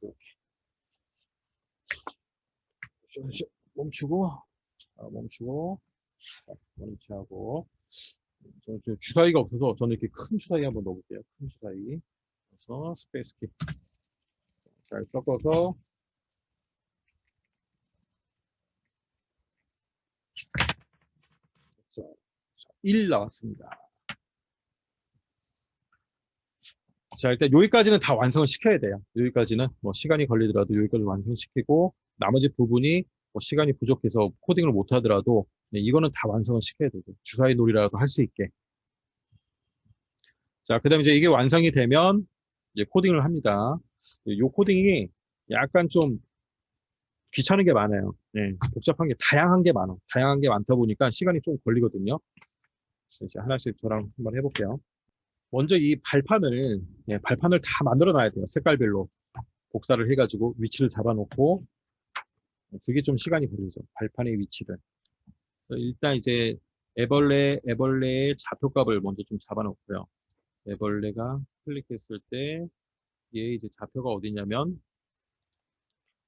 이렇게. 멈추고, 멈추고, 멈추고. 저 주사위가 없어서 저는 이렇게 큰 주사위 한번 넣어볼게요. 큰 주사위. 그래서 스페이스 키 잘 섞어서 자, 1 나왔습니다. 자, 일단 여기까지는 다 완성을 시켜야 돼요. 여기까지는 뭐 시간이 걸리더라도 여기까지 완성시키고 나머지 부분이 뭐 시간이 부족해서 코딩을 못 하더라도 네, 이거는 다 완성을 시켜야 돼요. 주사위 놀이라도 할 수 있게. 자, 그 다음에 이제 이게 완성이 되면 이제 코딩을 합니다. 이 코딩이 약간 좀 귀찮은 게 많아요. 네, 복잡한 게 다양한 게 많아. 다양한 게 많다 보니까 시간이 좀 걸리거든요. 그래서 이제 하나씩 저랑 한번 해볼게요. 먼저 이 발판을 예, 발판을 다 만들어 놔야 돼요. 색깔별로 복사를 해가지고 위치를 잡아놓고 그게 좀 시간이 걸리죠. 발판의 위치를. 그래서 일단 이제 애벌레의 좌표값을 먼저 좀 잡아놓고요. 애벌레가 클릭했을 때 얘 이제 좌표가 어디냐면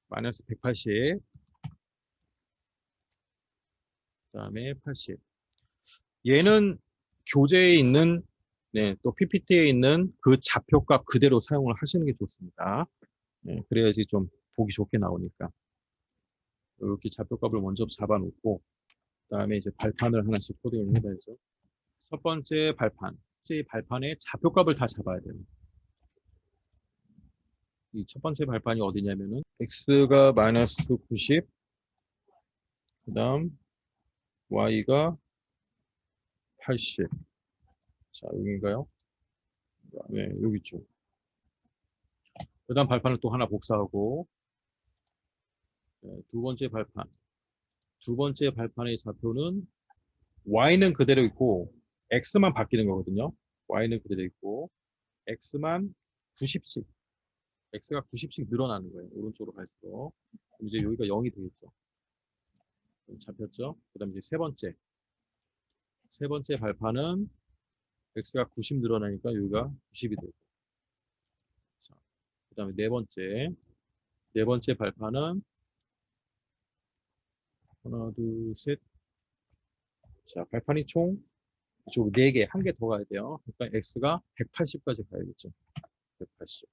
마이너스 180, 그다음에 80. 얘는 교재에 있는 네, 또 PPT에 있는 그 좌표값 그대로 사용을 하시는 게 좋습니다. 네, 그래야지 좀 보기 좋게 나오니까. 이렇게 좌표값을 먼저 잡아놓고, 그 다음에 이제 발판을 하나씩 코딩을 해봐야죠. 첫 번째 발판. 이 발판의 좌표값을 다 잡아야 돼요. 이 첫 번째 발판이 어디냐면은, x가 마이너스 90, 그 다음 y가 80. 자, 여기인가요? 네, 여기 있죠. 그 다음 발판을 또 하나 복사하고, 네, 두 번째 발판. 두 번째 발판의 좌표는 y는 그대로 있고 x만 바뀌는 거거든요. y는 그대로 있고 x만 90씩 x가 90씩 늘어나는 거예요. 오른쪽으로 갈수록. 그럼 이제 여기가 0이 되겠죠. 잡혔죠. 그 다음에 이제 세 번째 발판은 x가 90 늘어나니까 여기가 90이 되고. 그 다음에 네 번째 발판은 하나, 둘, 셋. 자, 발판이 총 이쪽 4개, 한 개 더 가야 돼요. 그러니까 x가 180까지 가야겠죠. 180.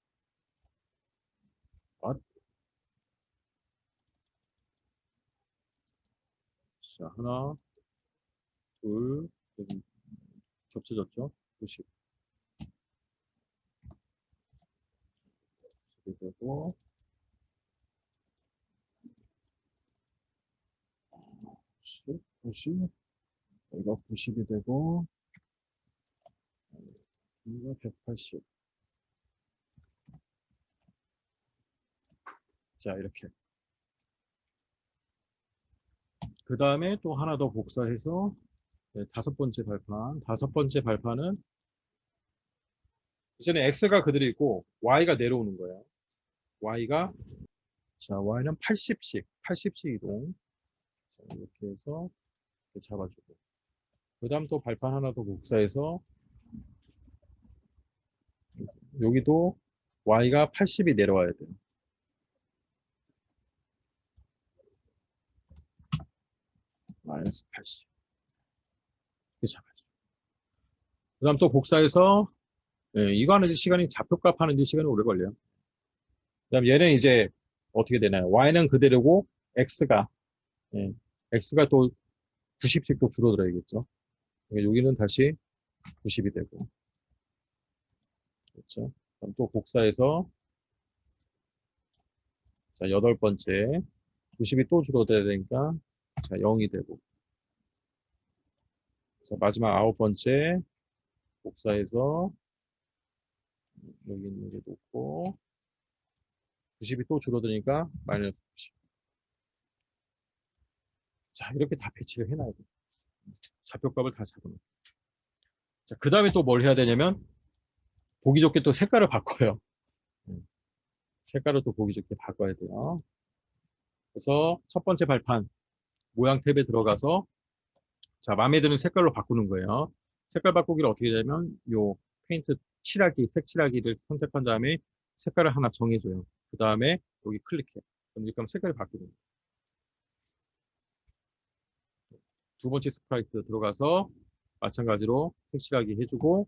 자, 하나, 둘, 여기 겹쳐졌죠? 90. 이렇게 되고, 90, 여기가 90이 되고, 여기가 180. 자, 이렇게. 그 다음에 또 하나 더 복사해서, 네, 다섯 번째 발판은, 이제는 x가 그대로 있고, y가 내려오는 거예요. y는 80씩 이동. 자, 이렇게 해서 이렇게 잡아주고. 그 다음 또 발판 하나 더 복사해서, 여기도 y가 80이 내려와야 돼요. 마이너스 80. 이렇게 잡아야죠. 그 다음 또 복사해서, 이거 하는데 시간이, 좌표값 하는데 시간이 오래 걸려요. 그 다음 얘는 이제 어떻게 되나요? y는 그대로고, x가, 예, x가 또 90씩 또 줄어들어야겠죠. 그러니까 여기는 다시 90이 되고. 그렇죠. 그럼 또 복사해서, 자, 8번째. 90이 또 줄어들어야 되니까, 자, 0이 되고. 자, 마지막 9번째. 복사해서, 여기 있는 게 놓고, 90이 또 줄어드니까, 마이너스 90. 자, 이렇게 다 배치를 해놔야 돼요. 좌표값을 다 잡아놓고. 자, 그 다음에 또 뭘 해야 되냐면, 보기 좋게 또 색깔을 바꿔요. 색깔을 또 보기 좋게 바꿔야 돼요. 그래서 첫 번째 발판, 모양 탭에 들어가서, 자, 마음에 드는 색깔로 바꾸는 거예요. 색깔 바꾸기를 어떻게 되냐면, 요 페인트 칠하기, 색 칠하기를 선택한 다음에 색깔을 하나 정해줘요. 그 다음에 여기 클릭해. 그럼 이렇게 하면 색깔이 바뀌는 거예요. 두 번째 스프라이트 들어가서 마찬가지로 색칠하기 해주고,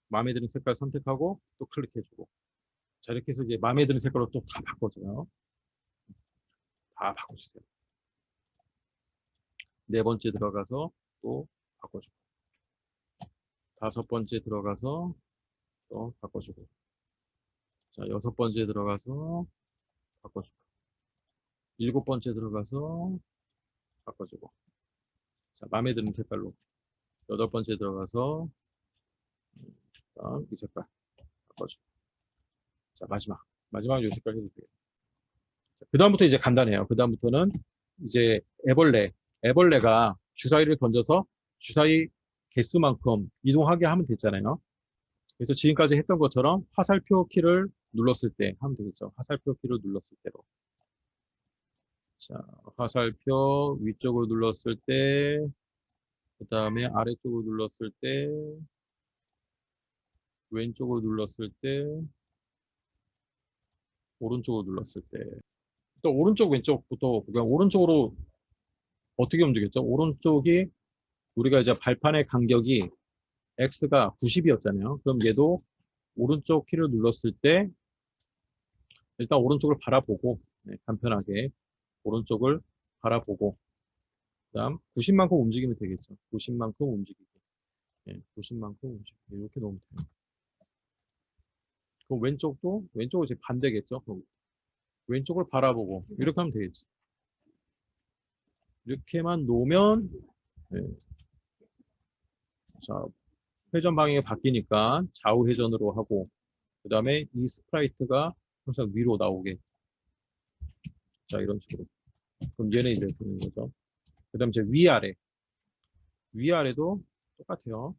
마음에 드는 색깔 선택하고 또 클릭해주고. 자, 이렇게 해서 이제 마음에 드는 색깔로 또 다 바꿔줘요. 다 바꿔주세요. 네 번째 들어가서 또 바꿔주고. 다섯 번째 들어가서 또 바꿔주고. 자, 여섯 번째 들어가서 바꿔주고. 일곱 번째 들어가서 바꿔주고. 자, 마음에 드는 색깔로. 여덟 번째 들어가서 이 색깔 바꿔주고. 자, 마지막 요 색깔 해도 돼요. 그 다음부터 이제 간단해요. 그 다음부터는 이제 애벌레가 주사위를 던져서 주사위 개수만큼 이동하게 하면 됐잖아요. 그래서 지금까지 했던 것처럼 화살표 키를 눌렀을 때 하면 되겠죠. 화살표 키를 눌렀을 때로. 자, 화살표 위쪽으로 눌렀을 때, 그 다음에 아래쪽으로 눌렀을 때, 왼쪽으로 눌렀을 때, 오른쪽으로 눌렀을 때. 또 오른쪽 왼쪽부터 그냥 오른쪽으로 어떻게 움직였죠? 오른쪽이 우리가 이제 발판의 간격이 x가 90이었잖아요. 그럼 얘도 오른쪽 키를 눌렀을 때 일단 오른쪽을 바라보고 간편하게 오른쪽을 바라보고 그다음 90만큼 움직이면 되겠죠. 90만큼 움직이기. 90만큼 움직이기. 이렇게 놓으면 돼요. 그럼 왼쪽은 이제 반대겠죠. 그럼 왼쪽을 바라보고 이렇게 하면 되겠지. 이렇게만 놓으면 자, 회전 방향이 바뀌니까 좌우 회전으로 하고 그 다음에 이 스프라이트가 항상 위로 나오게 자 이런 식으로 그럼 얘는 이제 보는 거죠. 그 다음에 이제 위아래도 똑같아요.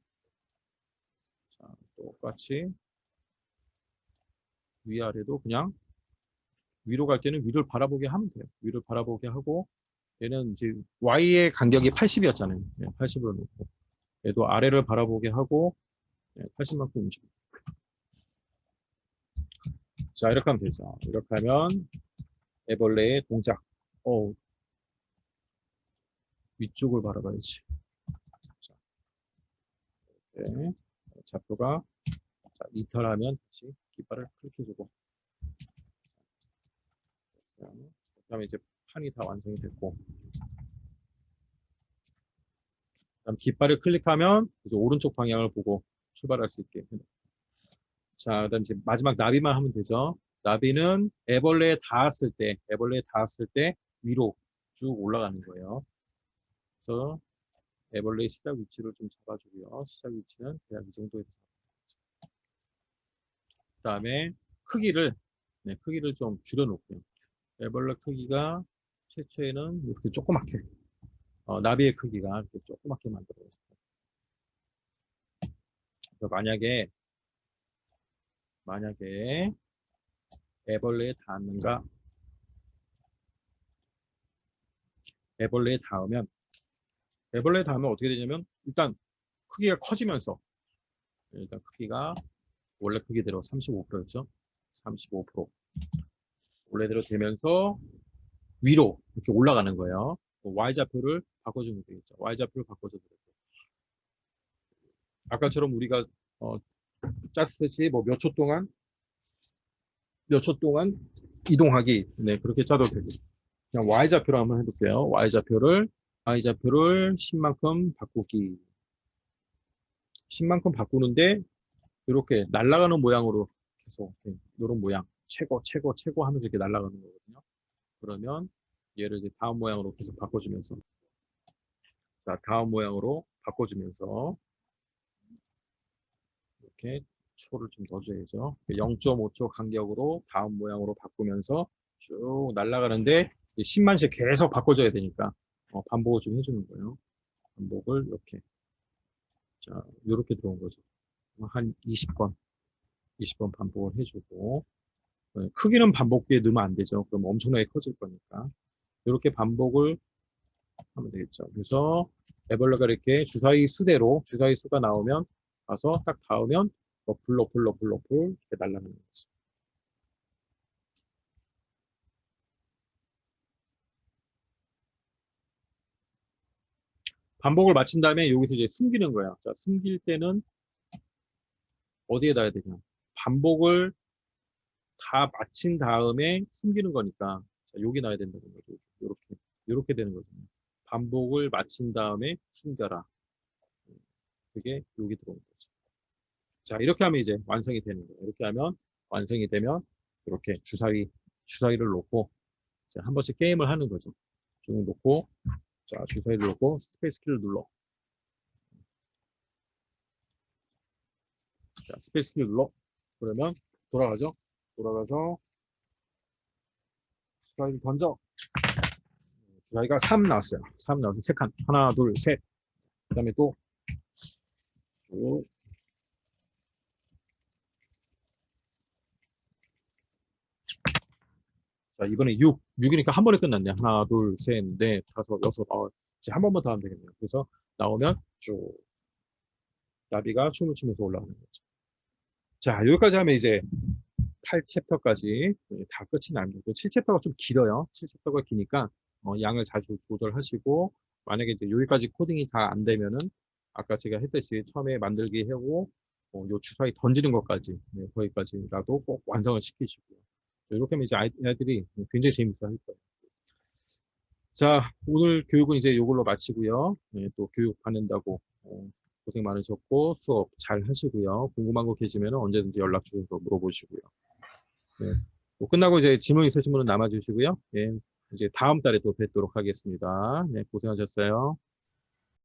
자, 똑같이 위아래도 그냥 위로 갈 때는 위를 바라보게 하면 돼요. 위를 바라보게 하고 얘는 이제 Y의 간격이 80이었잖아요. 80으로 놓고 얘도 아래를 바라보게 하고 80만큼 움직여요. 자, 이렇게 하면 되죠. 이렇게 하면 애벌레의 동작. 위쪽을 바라봐야지. 자, 이렇게 좌표가 자, 이탈하면 다시 깃발을 클릭해주고. 그 다음에 이제 판이 다 완성이 됐고. 그다음 깃발을 클릭하면 이제 오른쪽 방향을 보고 출발할 수 있게. 자, 그다음 이제 마지막 나비만 하면 되죠. 나비는 애벌레에 닿았을 때 위로 쭉 올라가는 거예요. 그래서 애벌레의 시작 위치를 좀 잡아주고요. 시작 위치는 대략 이 정도에서 잡아주죠. 그다음에 크기를 좀 줄여놓고요. 애벌레 크기가 최초에는 이렇게 조그맣게 나비의 크기가 이렇게 조그맣게 만들어요. 만약에 애벌레에 닿는가? 애벌레에 닿으면 어떻게 되냐면 일단 크기가 커지면서 일단 크기가 원래 크기대로 35%였죠. 35% 원래대로 되면서 위로 이렇게 올라가는 거예요. Y좌표를 바꿔주면 되겠죠. y좌표를 바꿔줘도 되고. 아까처럼 우리가 짰듯이 뭐 몇 초 동안 이동하기. 네, 그렇게 짜도 되고. 그냥 y좌표로 한번 해볼게요. y좌표를 10만큼 바꾸기. 10만큼 바꾸는데 이렇게 날아가는 모양으로 계속 이런 모양 최고 하면서 이렇게 날아가는 거거든요. 그러면 얘를 이제 다음 모양으로 계속 바꿔주면서 자 다음 모양으로 바꿔주면서 이렇게 초를 좀 넣어줘야죠. 0.5초 간격으로 다음 모양으로 바꾸면서 쭉 날아가는데 10만씩 계속 바꿔줘야 되니까 반복을 좀 해주는 거예요. 반복을 이렇게 자 이렇게 들어온 거죠. 한 20번 반복을 해주고 크기는 반복기에 넣으면 안 되죠. 그럼 엄청나게 커질 거니까 이렇게 반복을 하면 되겠죠. 그래서 애벌레가 이렇게 주사위 수대로 주사위 수가 나오면 가서 딱 닿으면 러플 이렇게 날아가는 거죠. 반복을 마친 다음에 여기서 이제 숨기는 거야. 자, 숨길 때는 어디에 놔야 되냐? 반복을 다 마친 다음에 숨기는 거니까 자, 여기 놔야 된다는 거죠. 이렇게 되는 거거든요. 반복을 마친 다음에 숨겨라. 그게 여기 들어오는 거죠. 자, 이렇게 하면 이제 완성이 되는 거예요. 이렇게 하면 완성이 되면 이렇게 주사위를 놓고 자, 한 번씩 게임을 하는 거죠. 쭉 놓고 자, 주사위를 놓고 스페이스 키를 눌러. 자, 스페이스 키를 눌러. 그러면 돌아가죠. 돌아가서 주사위를 던져. 주사위가 3 나왔어요. 3 나와서 3칸. 하나, 둘, 셋. 그 다음에 또 자, 이번에 6이니까 한 번에 끝났네. 하나, 둘, 셋, 넷, 다섯, 여섯. 이제 한 번만 더 하면 되겠네요. 그래서 나오면 쭉 나비가 춤을 추면서 올라가는 거죠. 자, 여기까지 하면 이제 8챕터까지 다 끝이 납니다. 7챕터가 좀 길어요. 7챕터가 기니까 양을 잘 조절하시고 만약에 이제 여기까지 코딩이 다 안 되면은 아까 제가 했듯이 처음에 만들기 하고 요 주사위 던지는 것까지 거기까지라도 꼭 완성을 시키시고요. 이렇게 하면 이제 아이들이 굉장히 재밌어 할 거예요. 자, 오늘 교육은 이제 이걸로 마치고요. 또 교육 받는다고 고생 많으셨고 수업 잘 하시고요. 궁금한 거 계시면 언제든지 연락 주셔서 물어보시고요. 네. 뭐 끝나고 이제 질문 있으신 분은 남아주시고요. 예, 이제 다음 달에 또 뵙도록 하겠습니다. 네, 고생하셨어요.